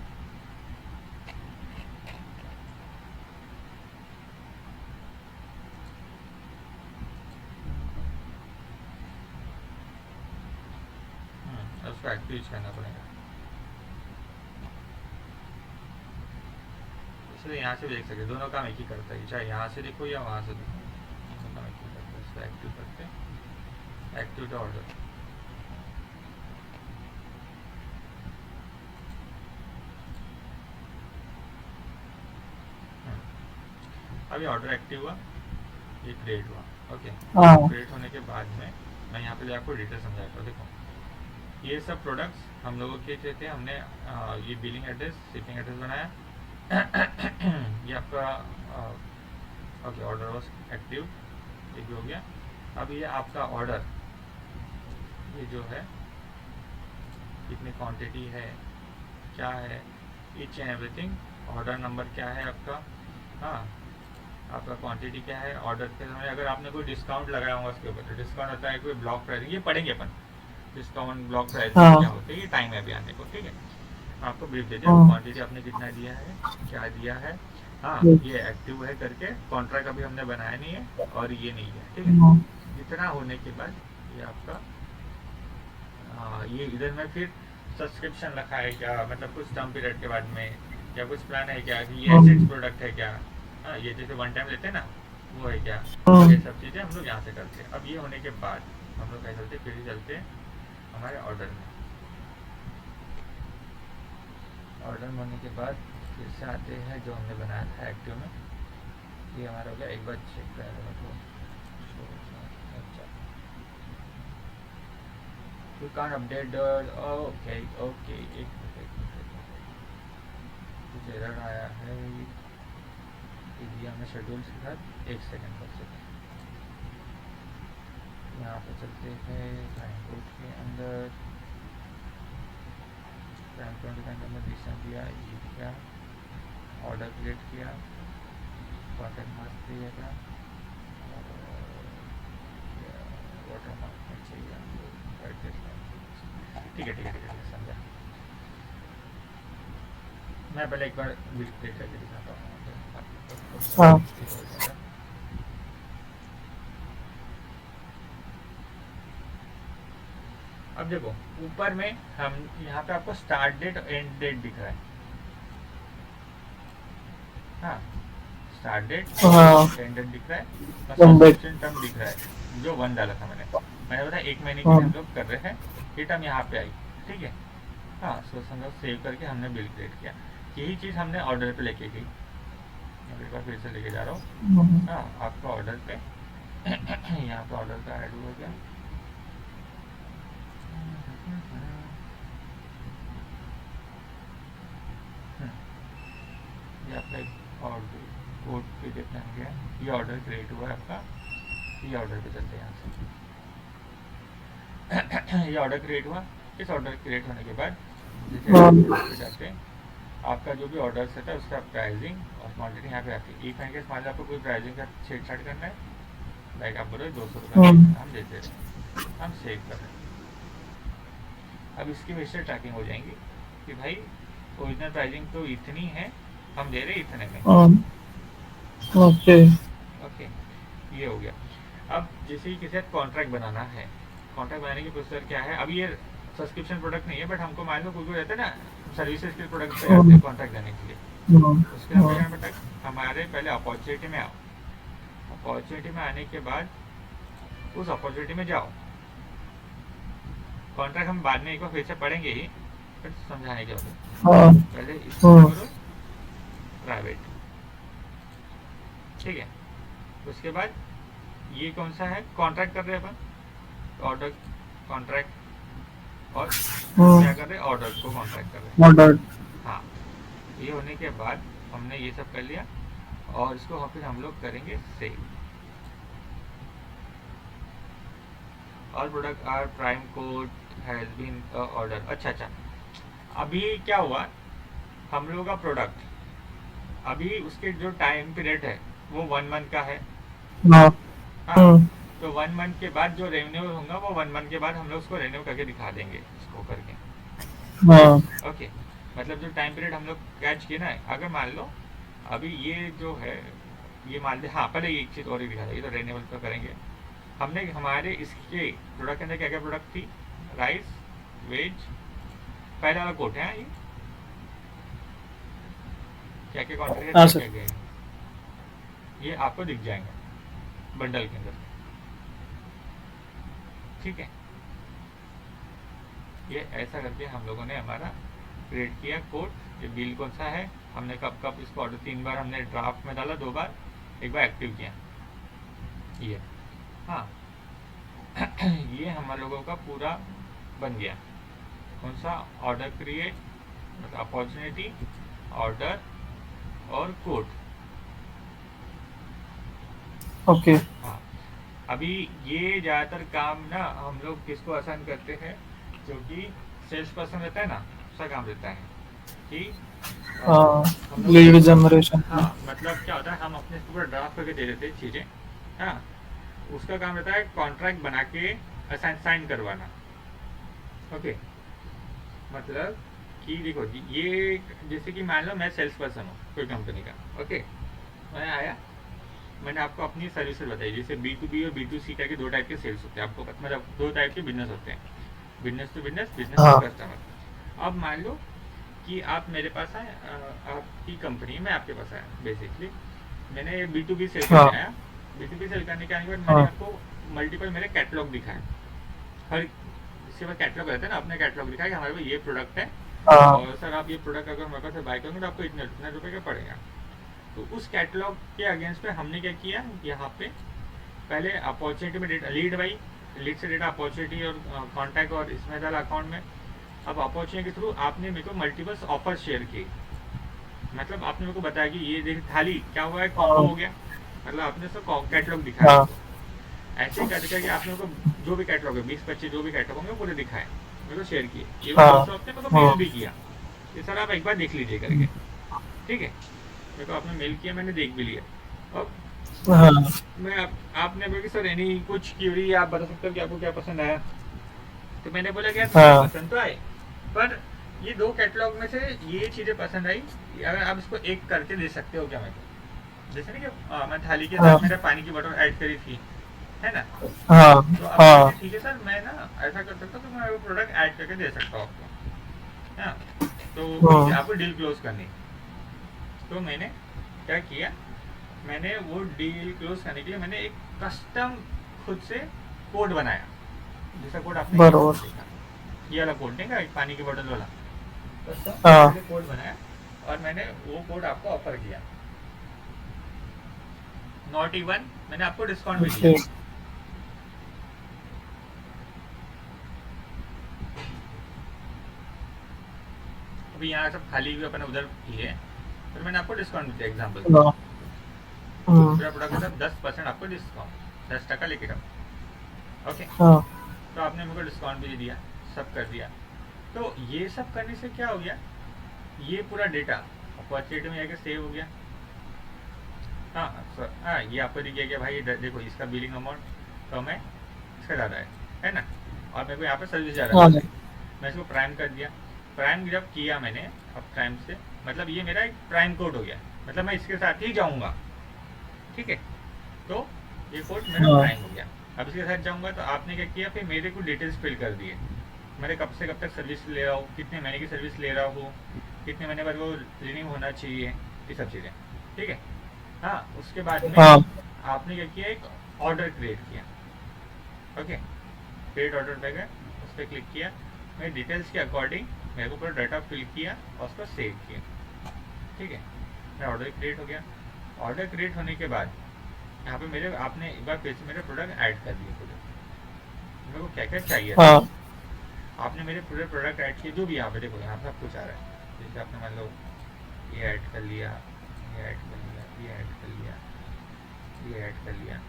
उसको एक्टिव करना पड़ेगा, इसलिए यहाँ से देख सकते दोनों काम एक ही करता है, चाहे यहाँ से देखो या वहाँ से देखो, दोनों काम एक ही करता है। इसको एक्टिव करते हैं, एक्टिव टू ऑर्डर, अभी ऑर्डर एक्टिव हुआ, ये क्रिएट हुआ, ओके। क्रिएट होने के बाद में मैं यहाँ पे आपको डिटेल समझाता हूँ। देखो ये सब प्रोडक्ट्स हम लोगों के थे, हमने ये बिलिंग एड्रेस, शिपिंग एड्रेस बनाया, ये आपका ओके ऑर्डर वॉज एक्टिव, ये भी हो गया। अब ये आपका ऑर्डर, ये जो है कितनी क्वांटिटी है, क्या है, each and everything, order number क्या है आपका, हाँ आपका क्वांटिटी क्या है, ऑर्डर के समय अगर आपने कोई डिस्काउंट लगाया होगा उसके ऊपर, तो डिस्काउंट होता है, कोई ब्लॉक प्राइसिंग, ये पढ़ेंगे अपन, डिस्काउंट ब्लॉक प्राइसिंग क्या होते हैं, ये टाइम है अभी आने को, ठीक है। आपको ब्रीफ दे दिया क्वांटिटी आपने कितना दिया है, क्या दिया है, हाँ ये एक्टिव है करके, कॉन्ट्रैक्ट अभी हमने बनाया नहीं है और ये नहीं है, ठीक है। इतना होने के बाद ये आपका ये इधर में फिर सब्सक्रिप्शन रखा है क्या, मतलब कुछ टर्म पीरियड के बाद में, या कुछ प्लान है क्या, कि ये एसेट्स प्रोडक्ट है क्या, हाँ ये जैसे वन टाइम लेते हैं ना वो है क्या, ये सब चीज़ें हम लोग यहाँ से करते हैं। अब ये होने के बाद हम लोग क्या चलते, फिर चलते हैं हमारे ऑर्डर में, ऑर्डर में होने के बाद फिर से आते हैं जो हमने बनाया था एक्टिव में, ये हमारा हो गया। एक बार चेक कर you can update, okay okay, एक कुछ एरर आया है, दिया हमने शेड्यूल के साथ, एक सेकेंड कर सकते, यहाँ पे चलते हैं टाइम कोड के अंदर, टाइम कोड के अंदर में रीसेंट दिया, ये दिया, ऑर्डर क्रिएट किया, कॉन्टेक्ट मार्क दिएगा, वाटर मार्क में चाहिए, ठीक है ठीक है ठीक है, समझा। मैं पहले एक बार बिल क्रिएट करके दिखाता हूँ। अब देखो ऊपर में हम यहाँ पे आपको स्टार्ट डेट और एंड डेट दिख रहा है, हाँ स्टार्ट डेट एंड डेट दिख रहा है, सब्सक्रिप्शन टर्म दिख रहा है, जो 1 डाला था मैंने बताया 1 महीने के हम लोग कर रहे हैं, ये टर्म यहाँ पे आई, ठीक है। हाँ सो समझो सेव करके हमने बिल क्रिएट किया। यही चीज़ हमने ऑर्डर पे लेके गई। मैं एक बार फिर से लेके जा रहा हूँ। हाँ, आपका ऑर्डर पे यहाँ पे ऑर्डर का ऐड हो गया। ये आपका एक ऑर्डर कोड पे कितना गया, ये ऑर्डर क्रिएट हुआ है आपका। ये ऑर्डर पे चलते हैं यहाँ से। ये ऑर्डर क्रिएट हुआ। इस ऑर्डर क्रिएट होने के बाद जैसे पे जाते हैं, आपका जो भी ऑर्डर सेट है उसका प्राइसिंग और क्वान्टिटी यहाँ पे आती है। एक के मान लो आपको कोई प्राइसिंग का छेड़छाड़ करना है, लाइक आप बोलो 200 रुपये हम देते रहे, हम सेव कर रहे हैं। अब इसकी वजह से ट्रैकिंग हो जाएंगी कि भाई ओरिजिनल प्राइसिंग तो इतनी है, हम दे रहे इतने में। ओके ओके, ये हो गया। अब जैसे ही किसी कॉन्ट्रैक्ट बनाना है, कॉन्ट्रैक्ट बनाने की प्रोसीजर क्या है। अब ये सब्सक्रिप्शन प्रोडक्ट नहीं है, बट हमको मान लो कोई रहता है ना सर्विसेज के प्रोडक्ट पे आते हैं कॉन्ट्रैक्ट देने के लिए, उसके लिए बेटा हमारे पहले अपॉर्चुनिटी में आओ। अपॉर्चुनिटी में आने के बाद उस अपॉर्चुनिटी में जाओ। कॉन्ट्रैक्ट हम बाद में एक बार फिर से पढ़ेंगे ही, फिर समझाने के बाद पहले इसको करो प्राइवेट, ठीक है। उसके बाद ये कौन सा है, कॉन्ट्रैक्ट कर रहे हैं अपन, ऑर्डर कॉन्ट्रैक्ट, और क्या कर रहे हैं, ऑर्डर को कॉन्ट्रैक्ट कर रहे हैं। हाँ, ये होने के बाद हमने ये सब कर लिया और इसको फिर हम लोग करेंगे सेव। और product are prime code has been order. अच्छा, अभी क्या हुआ, हम लोगों का प्रोडक्ट अभी उसके जो टाइम पीरियड है वो 1 मंथ का है। हाँ, तो 1 मंथ के बाद जो रेवेन्यू होगा वो 1 मंथ के बाद हम लोग उसको रेवेन्यू करके दिखा देंगे, इसको करके। ओके, मतलब जो टाइम पीरियड हम लोग कैच किए ना, अगर मान लो अभी ये जो है ये मान ली, हाँ पहले एक चीज़ और ही दिखा देंगे, तो रेवेन्यू का करेंगे। हमने हमारे इसके प्रोडक्ट के अंदर क्या क्या प्रोडक्ट थी, राइस, वेज, पहला वाला कोट है ये क्या क्या क्वांटिटी गए, ये आपको दिख जाएंगे बंडल के अंदर, ठीक है। ये ऐसा करके हम लोगों ने हमारा क्रिएट किया कोड। ये बिल कौन सा है, हमने कब कब इसको ऑर्डर 3 बार हमने ड्राफ्ट में डाला, 2 बार, एक बार एक्टिव किया ये। हाँ ये हम लोगों का पूरा बन गया। कौन सा, ऑर्डर क्रिएट, मतलब अपॉर्चुनिटी, ऑर्डर और कोड। ओके। हाँ, अभी ये ज़्यादातर काम ना हम लोग किसको आसान करते हैं, जो कि सेल्स पर्सन रहता है ना, उसका काम रहता है कि लीड जनरेशन। हाँ, मतलब क्या होता है, हम अपने पूरा ड्राफ्ट करके दे देते हैं चीज़ें। हाँ, उसका काम रहता है कॉन्ट्रैक्ट बना के साइन करवाना। ओके, मतलब कि देखो ये जैसे कि मान लो मैं सेल्स पर्सन हूँ कोई कंपनी का। ओके, मैं आया, मैंने आपको अपनी सर्विसेज बताई, जैसे B2B और B2C करके 2 टाइप के सेल्स होते हैं, आपको मतलब 2 टाइप के बिजनेस होते हैं, business to business, business to customer. अब मान लो कि आप मेरे पास आए, आपकी कंपनी में आपके पास आया, बेसिकली मैंने B2B सेल करने आया। B2B सेल करने के आने के बाद मैंने आपको मल्टीपल मेरे कैटलॉग दिखाए, हर इसके बाद कैटलॉग रहता है ना, अपने कैटलॉग दिखाया कि हमारे पास ये प्रोडक्ट है और सर आप ये प्रोडक्ट अगर हमारे पास से बाय करोगे तो आपको इतने रुपये का पड़ेगा। तो उस कैटलॉग के अगेंस्ट पे हमने क्या किया, यहाँ पे पहले अपॉर्चुनिटी में डेटा, लीड बाई, लीड से डेटा अपॉर्चुनिटी और कॉन्टैक्ट और इसमें डाला अकाउंट में। अब अपॉर्चुनिटी के थ्रू आपने मेरे को मल्टीपल्स ऑफर शेयर किए, मतलब आपने मेरे को बताया कि ये देख थाली क्या हुआ है, कॉम्बो हो गया, मतलब आपने उसका कैटलॉग दिखाया। ऐसे ही करके आपने मेरे को जो भी कैटलॉग है 20-25 जो भी कैटलॉग होंगे पूरे दिखाए, मेरे को शेयर किए। ये आपने मेरे को मेल भी किया, ये सर आप एक बार देख लीजिए करके, ठीक है। मेरे को आपने मेल किया, मैंने देख भी लिया। अब मैं आपने बोला कि सर एनी कुछ क्यूरी आप बता सकते हो कि आपको क्या पसंद आया। तो मैंने बोला कि पसंद तो आए, पर ये 2 कैटलॉग में से ये चीज़ें पसंद आई, अगर आप इसको एक करके दे सकते हो क्या मेरे को, जैसे नहीं कि मैं थाली के साथ मेरा पानी की बोतल ऐड करी थी, है ना। तो ठीक है सर, मैं ना ऐसा कर सकता हूँ तो मैं वो प्रोडक्ट ऐड करके दे सकता हूँ आपको, हाँ। तो आपको डील क्लोज करनी। तो मैंने क्या किया, मैंने वो डील क्लोज करने के लिए मैंने एक कस्टम खुद से कोड बनाया, जैसा कोड आपने ये वाला कोड नहीं का, एक पानी की बोतल वाला कस्टम कोड बनाया। और मैंने वो कोड आपको ऑफर किया, नॉट इवन मैंने आपको डिस्काउंट भी दिया। ओके। अभी यहाँ सब खाली भी अपने उधर किए, फिर मैंने आपको डिस्काउंट भी दिया एग्जाम्पल के हाँ। लिए। हम्म। पूरा प्रोडक्ट के साथ 10% आपको डिस्काउंट, 10% लेके जाओ। ओके, हाँ। तो आपने मेरे को डिस्काउंट भी दिया, सब कर दिया। तो ये सब करने से क्या हो गया, ये पूरा डेटा अपॉर्चुनिटी में जाके सेव हो गया। हाँ हाँ, ये आपको दिख गया कि भाई देखो इसका बिलिंग अमाउंट कम है, इसका ज़्यादा है ना। और मेरे को यहाँ पे सर्विस ज़्यादा हाँ। मिल रही, मैं इसको प्राइम कर दिया। प्राइम जब किया मैंने, अब प्राइम से मतलब ये मेरा एक प्राइम कोड हो गया, मतलब मैं इसके साथ ही जाऊँगा, ठीक है। तो ये कोड मेरा हाँ। प्राइम हो गया। अब इसके साथ जाऊँगा तो आपने क्या किया, फिर मेरे को डिटेल्स फिल कर दिए, मैंने कब से कब तक सर्विस ले रहा हूँ, कितने महीने की सर्विस ले रहा हूँ, कितने महीने बाद वो रिन्यू होना चाहिए, ये सब चीज़ें, ठीक है। हाँ, उसके बाद में हाँ। आपने क्या किया, एक ऑर्डर क्रिएट किया। ओके, क्रिएट ऑर्डर पे गए, उस पर क्लिक किया, मेरे डिटेल्स के अकॉर्डिंग मेरे को पूरा डाटा फिल किया और उसको सेव किया, ठीक है। मेरा ऑर्डर क्रिएट हो गया। ऑर्डर क्रिएट होने के बाद यहाँ पे मेरे आपने एक बार फिर से मेरे प्रोडक्ट ऐड कर दिए पूरे, मेरे को क्या क्या चाहिए था। हाँ। आपने मेरे पूरे प्रोडक्ट ऐड किए, जो भी यहाँ पे देखो, यहाँ पे सब कुछ आ रहा है। जैसे आपने मान लो ये ऐड कर लिया, ये ऐड कर लिया, ये ऐड कर लिया, ये ऐड कर लिया,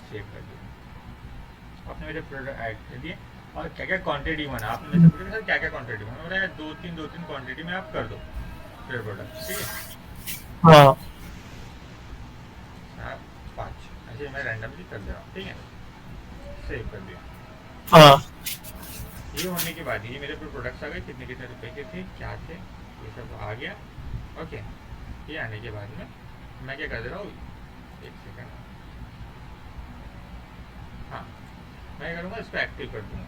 सेव कर दिया। आपने मेरे प्रोडक्ट ऐड कर दिए और क्या क्या क्वांटिटी बना, आपने मेरे से पूछा सर क्या क्या क्वांटिटी बना, बोला दो तीन क्वांटिटी में आप कर दो मेरे प्रोडक्ट, ठीक है। हाँ। 5 ऐसे मैं रैंडमली कर दे रहा हूँ, ठीक है, सेव कर दिया। हाँ। ये होने के बाद ये मेरे पे प्रोडक्ट्स आ गए, कितने कितने रुपए के थे, क्या थे, ये सब आ गया। ओके, ये आने के बाद में मैं क्या कर दे रहा हूँ, एक सेकेंड, हाँ, मैं क्या करूँगा, इसको एक्टिव कर दूँगा,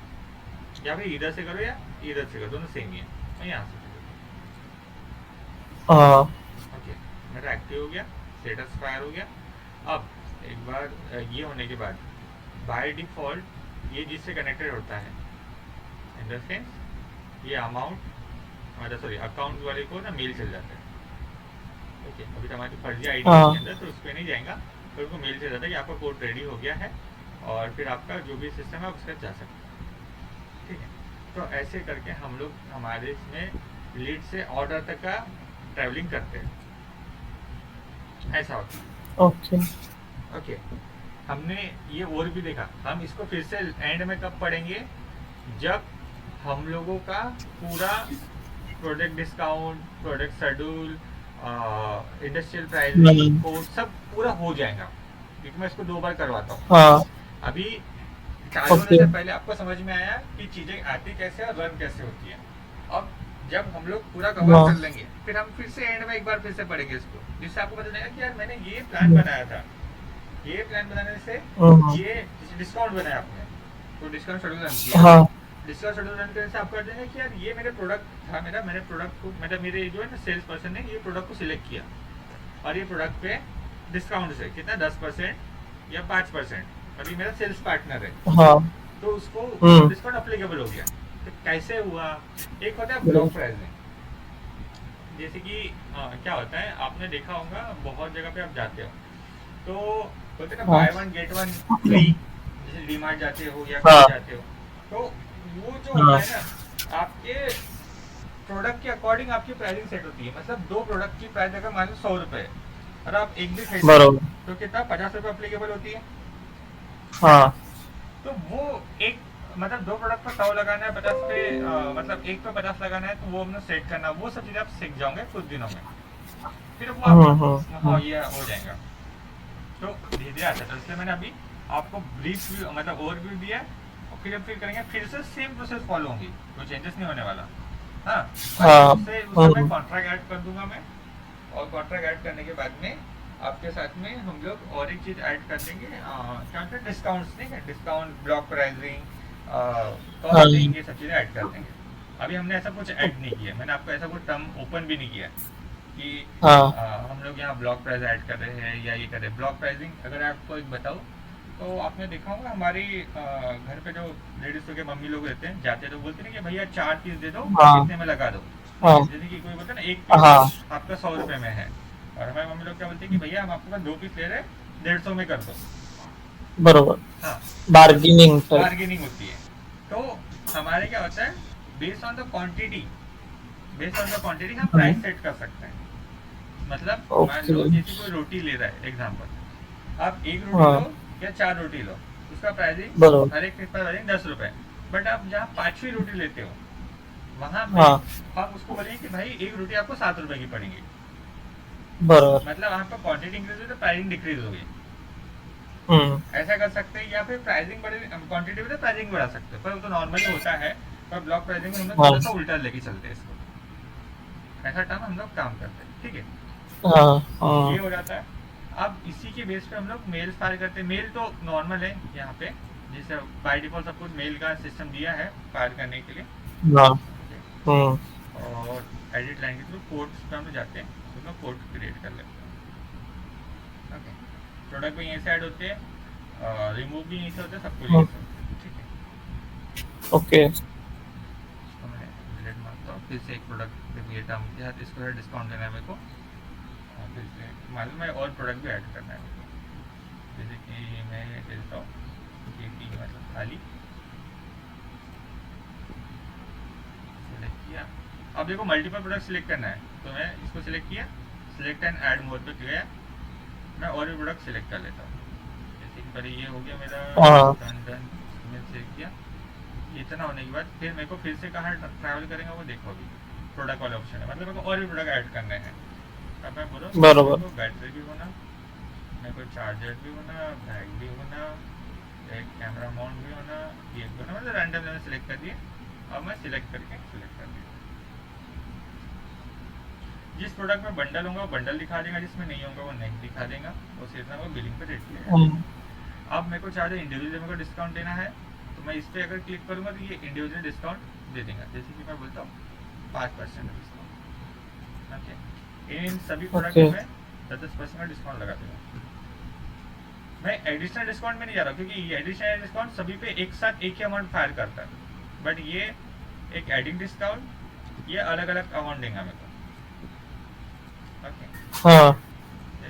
या फिर इधर से करो या इधर से करो, दोनों सेम ही है। मैं यहाँ से हाँ। ओके, मेरा एक्टिव हो गया, स्टेटस फायर हो गया। अब एक बार ये होने के बाद बाय डिफ़ॉल्ट ये जिससे कनेक्टेड होता है, इन द सेंस ये अमाउंट हमारा, सॉरी अकाउंट वाले को ना मेल चल जाता है। ओके, अभी तो हमारी फर्जी आईडी हाँ। के अंदर, तो उस पर नहीं जाएगा, फिर उनको मेल चल जाता है कि आपका कोड रेडी हो गया है और फिर आपका जो भी सिस्टम है उसका जा सकते हैं, ठीक है। तो ऐसे करके हम लोग हमारे इसमें लीड से ऑर्डर तक का ट्रैवलिंग करते हैं, ऐसा होता है। ओके। ओके, हमने ये और भी देखा, हम इसको फिर से एंड में कब पढ़ेंगे, जब हम लोगों का पूरा product discount, product schedule, industrial pricing code सब पूरा हो जाएगा, क्योंकि मैं इसको 2 बार करवाता हूँ। हाँ। अभी चालू होने ओके। से पहले आपको समझ में आया कि चीज़ें आती कैसे और रन कैसे होती है। अब जब हम लोग पूरा कवर हाँ। कर लेंगे, फिर हम फिर से एंड में एक बार फिर से पढ़ेंगे इसको, जिससे आपको पता चलेगा कि यार मैंने ये प्लान बनाया था, ये प्लान बनाने से ये डिस्काउंट बनाया आपने, तो डिस्काउंट शेड्यूल रन किया। हाँ। डिस्काउंट शेड्यूल रन करने से आप कर देंगे कि यार ये मेरे प्रोडक्ट था, मैंने प्रोडक्ट को, मतलब मेरे जो है ना सेल्स पर्सन ने ये प्रोडक्ट को सिलेक्ट किया और ये प्रोडक्ट पे डिस्काउंट से कितना 10% या 5%, और ये मेरा सेल्स पार्टनर है, हाँ। तो उसको हम्म। डिस्काउंट अप्लीकेबल हो गया। तो कैसे हुआ, एक होता है ब्लॉक प्राइसिंग, जैसे कि क्या होता है, आपने देखा होगा बहुत जगह पे आप जाते हो तो बोलते हैं ना हाँ। By one get one free, जैसे डीमार्ट जाते हो या हाँ। कहीं जाते हो, तो वो जो हाँ। होता है ना, आपके प्रोडक्ट के अकॉर्डिंग आपकी प्राइसिंग सेट होती है। मतलब 2 प्रोडक्ट की प्राइस अगर मान लो 100 रुपये, और आप एक भी खरीदते हो बरोबर। तो कितना 50 रुपये अप्लीकेबल होती है। हाँ। तो वो एक, मतलब 2 प्रोडक्ट पर 100 लगाना है, 50 पे मतलब एक पे 50 लगाना है, तो वो हमने सेट करना, वो सब चीज़ें आप सीख जाओगे कुछ दिनों में, फिर वो आप हाँ ये हो जाएगा। तो धीरे धीरे आता है, तो इसलिए मैंने अभी आपको ब्रीफ मतलब ओवरव्यू दिया, और फिर करेंगे, फिर से सेम प्रोसेस फॉलो होंगी, कोई चेंजेस नहीं होने वाला। हाँ, हाँ। उससे मैं कॉन्ट्रैक्ट ऐड कर दूंगा मैं, और कॉन्ट्रैक्ट ऐड करने के बाद में आपके साथ में हम लोग और एक चीज़ ऐड कर देंगे, क्या होता है डिस्काउंट्स, नहीं है डिस्काउंट, ब्लॉक प्राइसिंग, कॉस्टिंग, ये सब चीज़ें ऐड कर देंगे। अभी हमने ऐसा कुछ ऐड नहीं किया, मैंने आपको ऐसा कुछ टर्म ओपन भी नहीं किया कि हम लोग यहाँ ब्लॉक प्राइस ऐड कर रहे हैं या ये कर रहे हैं। ब्लॉक प्राइसिंग अगर आपको एक बताऊँ, तो आपने देखा होगा हमारी घर पे जो लेडीज के मम्मी लोग रहते हैं, जाते हैं तो बोलते हैं कि भैया 4 पीस दे दो, कितने में लगा दो, हाँ जैसे कि कोई बोलता है ना एक पीस हाँ आपका 100 रुपये में है, और हमारे मम्मी लोग क्या बोलते हैं कि भैया हम आपके पास 2 पीस ले रहे हैं, 150 में कर दो। बरोबर, हाँ, बार्गेनिंग टाइप। बार्गेनिंग होती है। तो हमारे क्या होता है, based on the quantity, based on the quantity हम हाँ, प्राइस सेट कर सकते हैं। मतलब मान ओके। लो किसी कोई रोटी ले रहा है एग्जाम्पल, आप एक रोटी लो हाँ, या 4 रोटी लो, उसका प्राइसिंग बरोबर। हर एक पीस पर प्राइसिंग 10 रुपये। बट आप जहाँ 5वीं रोटी लेते हो, वहाँ पे हाँ, हम उसको बोलेंगे कि भाई एक रोटी आपको 7 रुपये की पड़ेगी। बरोबर। मतलब आपका क्वांटिटी इंक्रीज हुई तो प्राइसिंग डिक्रीज होगी। हुँ, ऐसा कर सकते हैं, या फिर प्राइसिंग बढ़े, क्वांटिटी बढ़े प्राइसिंग बढ़ा सकते हैं, पर वो तो नॉर्मली होता है। पर ब्लॉक प्राइसिंग में हम लोग हाँ, थोड़ा सा उल्टा लेके चलते हैं इसको, ऐसा टर्म हम लोग काम करते हैं, ठीक है। हाँ, ये हाँ, हो जाता है। अब इसी के बेस पे हम लोग मेल फायर करते हैं। मेल तो नॉर्मल है यहाँ पे, जैसे बाय डिफॉल्ट सब कुछ मेल का सिस्टम दिया है फायर करने के लिए। हाँ, ओके। हुँ, और एडिट लाइन के थ्रू कोड्स पे हम लोग जाते हैं, तो हम लोग कोड क्रिएट कर लेते हैं। ओके, प्रोडक्ट भी यहीं से ऐड होते हैं, रिमूव भी यहीं से होते हैं, सब कुछ यहीं हुँ, से होता है, ठीक है। ओके। इसको मैं डिलीट मारता हूँ, फिर से एक प्रोडक्ट पे ये टर्म के साथ इसको डिस्काउंट देना है मेरे को, और फिर से मालूम है और प्रोडक्ट भी ऐड करना है मेरे को। जैसे कि मैं देता हूँ कि मतलब खाली सेलेक्ट किया। अब देखो मल्टीपल प्रोडक्ट सिलेक्ट करना है, तो मैं इसको सिलेक्ट किया, सिलेक्ट एंड ऐड मोर पे गया, मैं और भी प्रोडक्ट सिलेक्ट कर लेता हूँ। जैसे कि पहले ये हो गया मेरा, हाँ, डन डन, मैंने सिलेक्ट किया। इतना होने के बाद फिर मेरे को फिर से कहाँ ट्रैवल करेंगे वो देखो, अभी प्रोडक्ट वाला ऑप्शन है, मतलब मेरे को और भी प्रोडक्ट ऐड करने हैं। अब मैं बोलो मेरे बरोबर। को बैटरी भी होना, मेरे को चार्जर भी होना, बैग भी होना, एक कैमरा माउंट भी होना, ये भी होना, मतलब रैंडम मैंने सिलेक्ट कर दिया। अब मैं सिलेक्ट करके सिलेक्ट कर दिया। जिस प्रोडक्ट में बंडल होगा वो बंडल दिखा देगा, जिसमें नहीं होगा वो नहीं दिखा देगा, वो सिर्फ वो बिलिंग पे रेट किया हुँ, जाएगा। अब मेरे को चाहे इंडिविजुअली मेरे को डिस्काउंट देना है, तो मैं इस पर अगर क्लिक करूँगा तो ये इंडिविजुअल डिस्काउंट दे देगा। जैसे कि मैं बोलता हूँ 5% डिस्काउंट। ओके, इन सभी प्रोडक्ट ओके। में 10% का डिस्काउंट लगा दूंगा। मैं एडिशनल डिस्काउंट में नहीं जा रहा, क्योंकि ये एडिशनल डिस्काउंट सभी पे एक साथ एक ही अमाउंट फायर करता है, बट ये एक एडिंग डिस्काउंट, ये अलग अलग अमाउंट देगा मेरे को। ओके, हाँ,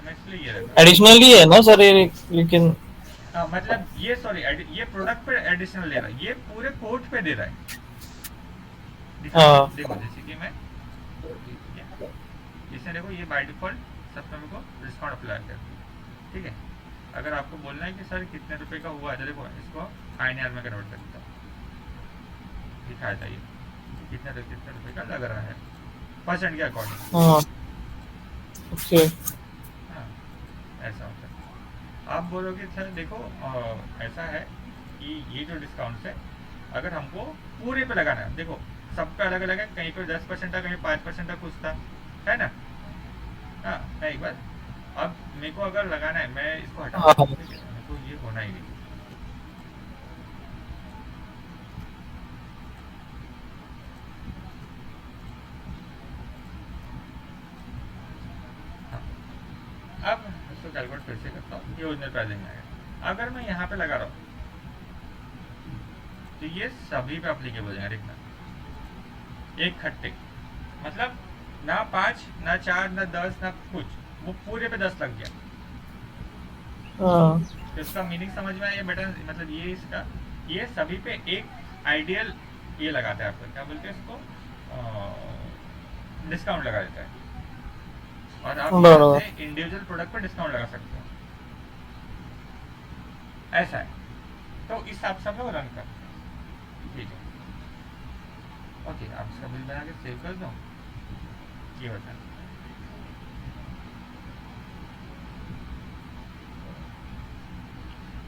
मैं इसलिए ये रख रहा हूँ। एडिशनली है ना सर ये, लेकिन हाँ, मतलब ये सॉरी, ये प्रोडक्ट पे एडिशनल दे रहा है, ये पूरे कोट पे दे रहा है। दिखाता हाँ, हूँ, देखो जैसे कि मैं ठीक है, इसमें देखो ये बाय डिफॉल्ट सब पे मेरे को डिस्काउंट अप्लाई कर दिया, ठीक है। अगर आपको बोलना है कि सर कितने रुपए का हुआ है, तो देखो इसको INR में कन्वर्ट कर देता हूँ, दिखाया था ये कितने रुपए का लग रहा है परसेंट के अकॉर्डिंग। हाँ, ओके। हाँ, ऐसा होता है। आप बोलोगे सर देखो ऐसा है कि ये जो डिस्काउंट है, अगर हमको पूरे पे लगाना है, देखो सब पे अलग अलग है, कहीं पे 10% था, कहीं 5% था, कुछ था, है ना। हाँ, मैं एक बार, अब मेरे को अगर लगाना है, मैं इसको हटा हाँ, देता हूँ, ठीक है, मेरे को ये होना ही नहीं। हाँ, अब इसको कैलकुलेट फिर से करता हूँ, ये ओरिजिनल प्राइसिंग में आएगा। अगर मैं यहाँ पे लगा रहा हूँ तो ये सभी पे अप्लीकेबल है, देखना एक खट्टे, मतलब ना 5 ना 4 ना 10 ना कुछ, वो पूरे पे 10 लग गया। हाँ, तो इसका मीनिंग समझ में आया बेटा, मतलब ये इसका, ये सभी पे एक आइडियल ये लगाता है, आपको क्या बोलते हैं इसको, डिस्काउंट लगा देता है। और आप यहाँ बरोबर। से इंडिविजुअल प्रोडक्ट पर डिस्काउंट लगा सकते हो, ऐसा है। तो इस हिसाब से हम लोग रन करते हैं, ठीक है। ओके, आप इसका बिल बना के सेव कर दो, ये बता।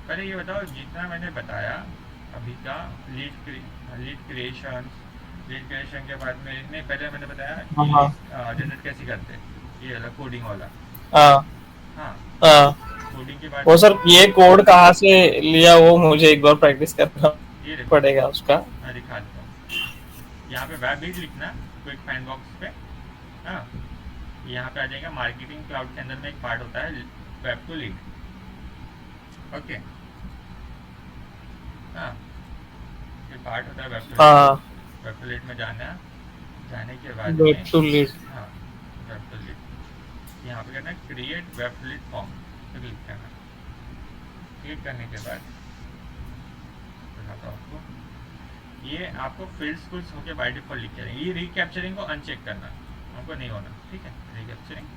पहले ये बताओ, जितना मैंने बताया अभी का, लीड क्रिएशन, लीड क्रिएशन के बाद में नहीं, पहले मैंने बताया हाँ, कि हाँ, लीड जनरेट कैसे करते हैं, ये वाला कोडिंग वाला। हाँ, हाँ, हाँ। कोडिंग के बाद वो में सर ये कोड कहाँ से लिया, वो मुझे एक बार प्रैक्टिस करना ये देखो, पड़ेगा उसका। मैं दिखा देता हूँ। यहाँ पे वेब पेज लिखना, क्विक फाइंड बॉक्स पे। हाँ, यहाँ पे आ जाएगा मार्केटिंग क्लाउड के अंदर में एक पार्ट होता है वेब टू लीड। ओके, हाँ, ये पार्ट होता है वेब टू लीड। हाँ, वेब टू लीड में जाना है, जाने के बाद वेब में टू लीड। हाँ वेब टू लीड यहाँ पे करना है क्रिएट वेब लीड फॉर्म पे क्लिक करना है। क्लिक करने के बाद दिखाता हूँ आपको, ये आपको फील्ड्स कुछ होकर बाय डिफॉल्ट लिख के ये रिकैप्चरिंग को अनचेक करना, आपको नहीं होना, ठीक है। रिकैप्चरिंग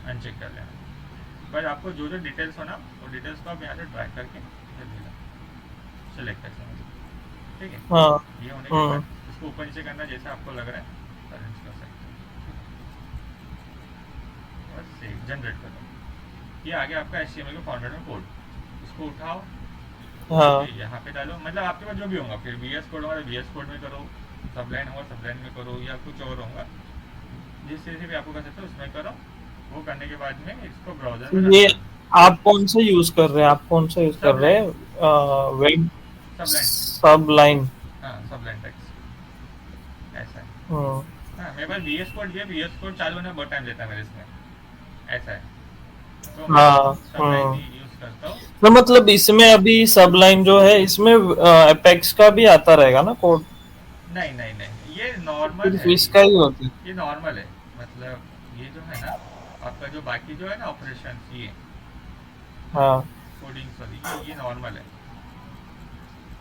अनचेक कर लेना, बस आपको जो जो डिटेल्स होना वो डिटेल्स को आप यहाँ से ड्रैग करके सेलेक्ट कर सकते, ठीक है। हाँ। ये होने के बाद इसको ऊपर नीचे करना जैसे आपको लग रहा है, अरेंज कर सकते हैं। बस सेव जनरेट कर दो, ये आ गया आपका HTML के फॉर्मेट में कोड। इसको उठाओ, हाँ। यहाँ पे डालो, मतलब आपके पास जो भी होगा, फिर VS कोड होगा तो VS कोड में करो, सबलाइन होगा सबलाइन में करो, या कुछ और होगा जिस तरह से भी आपको कर सकते हो उसमें करो। वो करने के बाद में इसको ब्राउजर में रन ये कर दो। आप कौन सा यूज कर रहे हैं? आप कौन सा यूज कर रहे सबलाइन, हैं? वेब सबलाइन, सब लाइन। हाँ सबलाइन टेक्स्ट ऐसा है। हम्म। हाँ मेरे पास VS कोड भी है, VS कोड चालू होने में बहुत टाइम लेता है मेरे इसमें, ऐसा है, तो मैं हाँ। सबलाइन ही यूज़ करता हूँ। तो मतलब इसमें अभी सब लाइन जो है इसमें एपेक्स का भी आता रहेगा ना कोड? नहीं नहीं नहीं, ये नॉर्मल सिर्फ है, इसका ही होता है? ये नॉर्मल है, मतलब ये जो है ना आपका जो बाकी जो है ना ऑपरेशन, ये हाँ। कोडिंग सॉरी ये नॉर्मल है,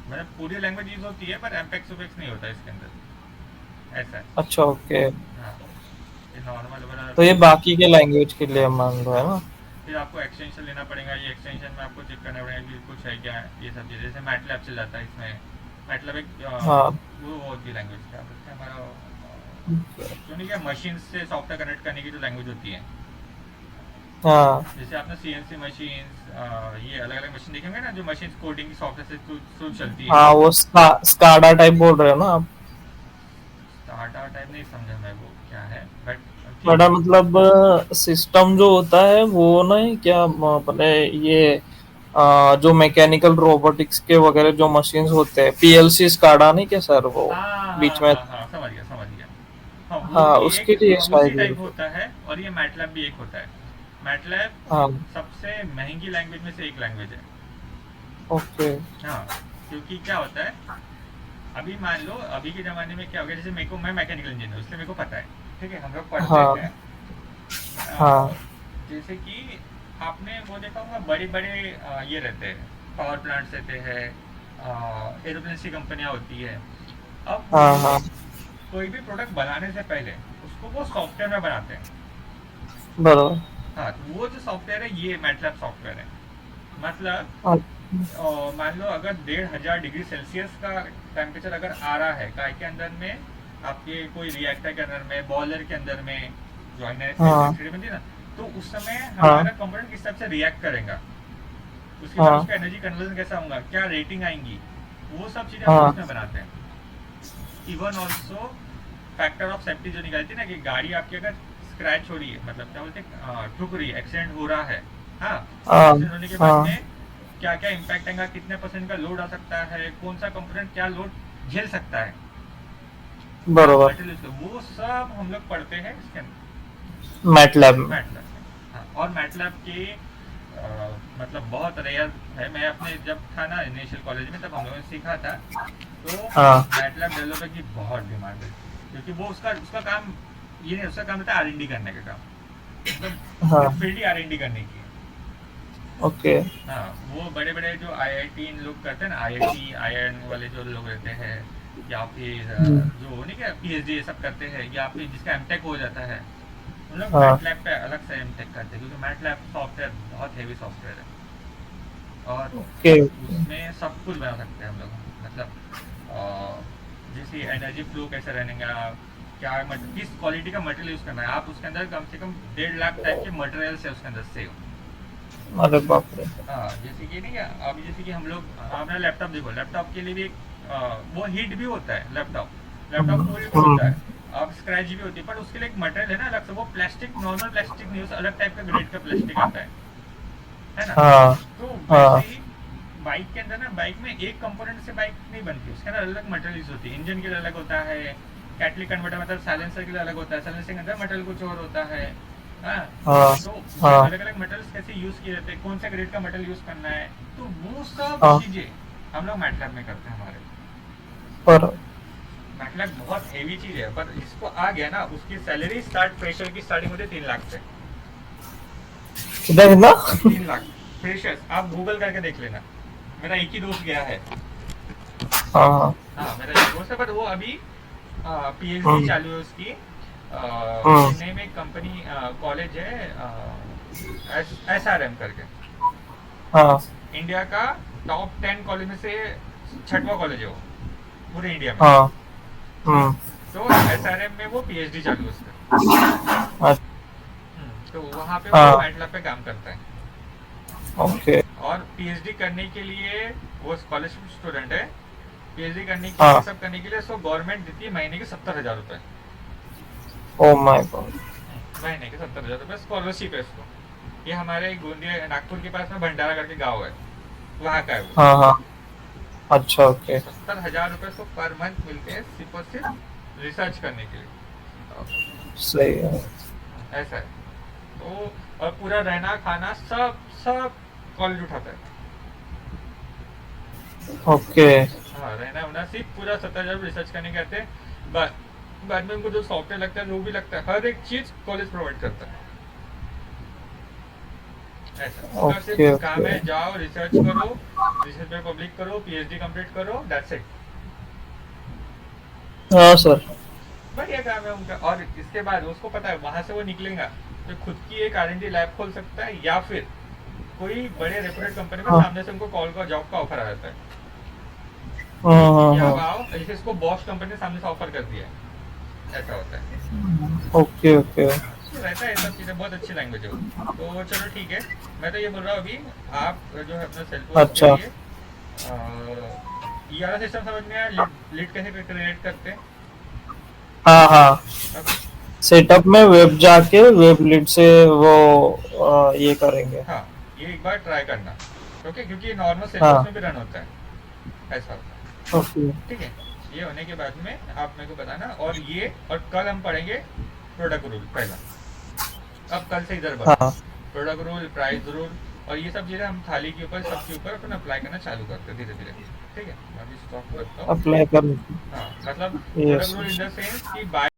मतलब पूरी लैंग्वेज यूज होती है पर एम्पेक्स उपेक्स नहीं होता इसके अंदर, ऐसा है। अच्छा, ओके। हाँ ये नॉर्मल वाला। तो ये बाकी के लैंग्वेज के लिए मान लो, है ना? फिर आपको एक्सटेंशन लेना पड़ेगा, ये एक्सटेंशन में आपको चेक करना पड़ेगा कि कुछ है क्या, ये सब चीज़ें, जैसे मैटलैब चल जाता है इसमें। मैटलैब एक हाँ। वो होती है लैंग्वेज, क्या बोलते हैं हमारा, जो नहीं क्या मशीन से सॉफ्टवेयर कनेक्ट करने की जो लैंग्वेज होती है, हाँ। जैसे आपने CNC मशीन, ये अलग अलग मशीन देखेंगे ना जो मशीन कोडिंग की सॉफ्टवेयर से थ्रू चलती है। हाँ, वो स्काडा टाइप बोल रहे हो ना आप? स्टार्टर टाइप नहीं समझा मैं वो क्या है, बट ठीक बड़ा है। मतलब सिस्टम जो होता है वो नहीं क्या, अपने ये जो मैकेनिकल रोबोटिक्स के वगैरह जो मशीन्स होते हैं, पीएलसी स्काडा नहीं क्या सर वो हाँ बीच हाँ में? हाँ हाँ समझ गया समझ गया। हाँ वो हाँ, भी एक उसके लिए उसी शायद टाइप यूज होता है, और ये मैटलैब भी एक होता है। मैटलैब हाँ। सबसे महंगी लैंग्वेज में से एक लैंग्वेज है। ओके। हाँ क्योंकि क्या होता है, अभी मान लो अभी के ज़माने में क्या हो गया, जैसे मेरे को, मैं मैकेनिकल इंजीनियर हूँ इसलिए मेरे को पता है, ठीक है, हम लोग पढ़ते हाँ। हैं। हाँ। जैसे कि आपने वो देखा होगा बड़े बड़े ये रहते हैं, पावर प्लांट्स रहते हैं, एरोप्लेन की कंपनियाँ होती है। अब हाँ। हाँ। कोई भी प्रोडक्ट बनाने से पहले उसको वो सॉफ्टवेयर में बनाते हैं। बराबर। हाँ तो वो जो सॉफ्टवेयर है ये मैटलैब सॉफ्टवेयर है। मतलब हाँ। मान लो अगर 1500 डिग्री सेल्सियस का टेम्परेचर अगर आ रहा है कार के अंदर में, आपके कोई रिएक्टर के अंदर में, बॉयलर के अंदर में, जॉइनर हाँ। बनती है ना, तो उस समय हाँ। हमारा कंपोनेंट किस टाइप से रिएक्ट करेगा, उसके बाद हाँ। उसका एनर्जी कन्वर्जन कैसा होगा, क्या रेटिंग आएंगी, वो सब चीज़ें हम लोग हाँ। उसमें बनाते हैं। Even also factor of safety जो निकालती है ना, कि गाड़ी आपकी अगर स्क्रैच हो रही है, मतलब क्या बोलते हैं ठुक रही है, एक्सीडेंट हो रहा है, हाँ हाँ। एक्सीडेंट होने के बाद हाँ। में क्या क्या इम्पैक्ट आएगा, कितने परसेंट का लोड आ सकता है, कौन सा कंपोनेंट क्या लोड झेल सकता है, क्या बराबर। मटेरियल, वो सब हम लोग पढ़ते हैं इसके अंदर मैटलैब में। मैटलैब में। हाँ और मैटलैब के मतलब बहुत रेयर है, मैं अपने जब था ना इनिशियल कॉलेज में तब हम लोगों ने सीखा था, तो हाँ। मैटलैब डेवलपर की बहुत डिमांड है, क्योंकि वो उसका उसका काम ये नहीं, उसका काम होता है R&D करने का काम, हाँ। मतलब फील्ड ही R&D करने की है। ओके। हाँ वो बड़े बड़े जो IIT इन लोग करते हैं ना, IIT IIM वाले जो लोग रहते हैं, या फिर जो नहीं क्या PhD ये सब करते हैं, या फिर जिसका MTech हो जाता है, उन लोग हाँ। मैटलैब पे अलग से MTech करते हैं, क्योंकि मैटलैब सॉफ्टवेयर बहुत हेवी सॉफ्टवेयर है, और ओके। उसमें सब कुछ बना सकते हैं हम लोग, मतलब जैसे एनर्जी फ्लो कैसे रहेगा, क्या किस क्वालिटी का मटेरियल यूज़ करना है, आप उसके अंदर कम से कम 1.5 लाख टाइप के मटेरियल्स है उसके अंदर सेव। अरे बाप रे। हाँ जैसे कि नहीं क्या, अभी जैसे कि हम लोग अपना लैपटॉप देखो, लैपटॉप के लिए भी एक वो हीट भी होता है, लैपटॉप लैपटॉप कूल भी होता है, अब स्क्रैच भी होती है, पर उसके लिए एक मटेरियल है ना अलग से, वो प्लास्टिक, नॉर्मल प्लास्टिक नहीं, उस अलग टाइप का ग्रेड का प्लास्टिक आता है ना। हाँ। तो हाँ। वैसे ही बाइक के अंदर ना, बाइक में एक कंपोनेंट से बाइक नहीं बनती, उसके अंदर अलग मटेरियल यूज होती है, इंजन के लिए अलग होता है, कैटलिक कन्वर्टर मतलब साइलेंसर के लिए अलग होता है, साइलेंसर के अंदर मटेरियल कुछ और होता है। हाँ हाँ। तो हाँ। अलग अलग मटेरियल्स कैसे यूज किए जाते हैं, कौन सा ग्रेड का मटेरियल यूज करना है, तो वो सब हाँ। चीजें हम लोग मैटलैब में करते हैं हमारे। पर मैटलैब मैटलैब बहुत हेवी चीज़ है, पर इसको आ गया ना, उसकी सैलरी स्टार्ट फ्रेशर की स्टार्टिंग होती है 3 लाख से। कितना कितना? 3 लाख फ्रेशर्स, आप गूगल करके देख लेना। मेरा एक ही दोस्त गया है। हाँ हाँ। हाँ, मेरा एक दोस्त है, पर वो अभी पीएचडी हम्म चालू है उसकी। हम्म, चेन्नई में एक कंपनी कॉलेज है, एसआरएम करके, हाँ इंडिया का टॉप 10 कॉलेज में से 6वां कॉलेज है वो पूरे इंडिया में। हाँ। हाँ, हम्म। तो एसआरएम में वो पीएचडी चालू है उसका। अच्छा। तो वहाँ पे वो हाँ। मैटलैब पे काम करता है। ओके। और पीएचडी करने के लिए वो स्कॉलरशिप स्टूडेंट है। पीएचडी करने के लिए, हाँ। सब करने के लिए उसको गवर्नमेंट देती है महीने के 70,000 रुपये। Oh my God. महीने के 70,000 रुपये स्कॉलरशिप है उसको। ये हमारे गोंदिया नागपुर के पास में भंडारा करके गाँव है, वहाँ का है वो। हाँ हाँ। अच्छा तो ओके। 70,000 रुपये उसको पर मंथ मिलते हैं, सिर्फ और सिर्फ रिसर्च करने के लिए। सही है। ऐसा है। तो और पूरा रहना खाना सब सब कॉलेज उठाता है। ओके। हाँ, रहना होना सिर्फ पूरा 70,000 रिसर्च करने के आते हैं। बाद बाद में उनको जो सॉफ्टवेयर लगता है, जो भी लगता है, हर एक चीज कॉलेज प्रोवाइड करता है। ऐसा उनका ओके सिर्फ काम ओके। है, जाओ रिसर्च करो, रिसर्च पे पब्लिक करो, पीएचडी कंप्लीट करो, दैट्स इट। हाँ सर। बढ़िया काम है उनका। और इसके बाद उसको पता है वहां से वो निकलेगा तो खुद की एक आर&डी लैब खोल सकता है, या फिर कोई बड़े रेपुटेड कंपनी में हाँ सामने से उनको कॉल का जॉब का ऑफर आ जाता है हाँ कि हाँ। आप आओ। जैसे इसको बॉश कंपनी ने सामने से ऑफर कर दिया है, ऐसा होता है। Okay okay. तो रहता है, सब चीज़ें बहुत अच्छी लैंग्वेज है वो। तो चलो ठीक है, मैं तो ये बोल रहा हूँ अभी आप जो है अपना सेल्फोर्स के अच्छा। लिए ये वाला सिस्टम समझ में आया, लीड लीड कैसे क्रिएट करते हैं। हाँ हाँ। अब सेटअप में वेब जाके वेब लीड से वो ये करेंगे। हाँ, ये एक बार ट्राई करना, ओके, क्योंकि ये नॉर्मल सेल्फोर्स हाँ। में भी रन होता है, ऐसा होता है। ओके। ठीक है, ये होने के बाद में आप मेरे को बताना। और ये, और कल हम पढ़ेंगे प्रोडक्ट रूल पहला। अब कल से इधर बढ़ो, हाँ। प्रोडक्ट रूल, प्राइस रूल, और ये सब चीज़ें हम थाली के ऊपर, सबके ऊपर अपन अप्लाई करना चालू करते हैं धीरे धीरे। ठीक है, मैं अभी स्टॉप करता हूँ। अप्लाई कर। हाँ, मतलब product yes. Rule in the sense कि बाय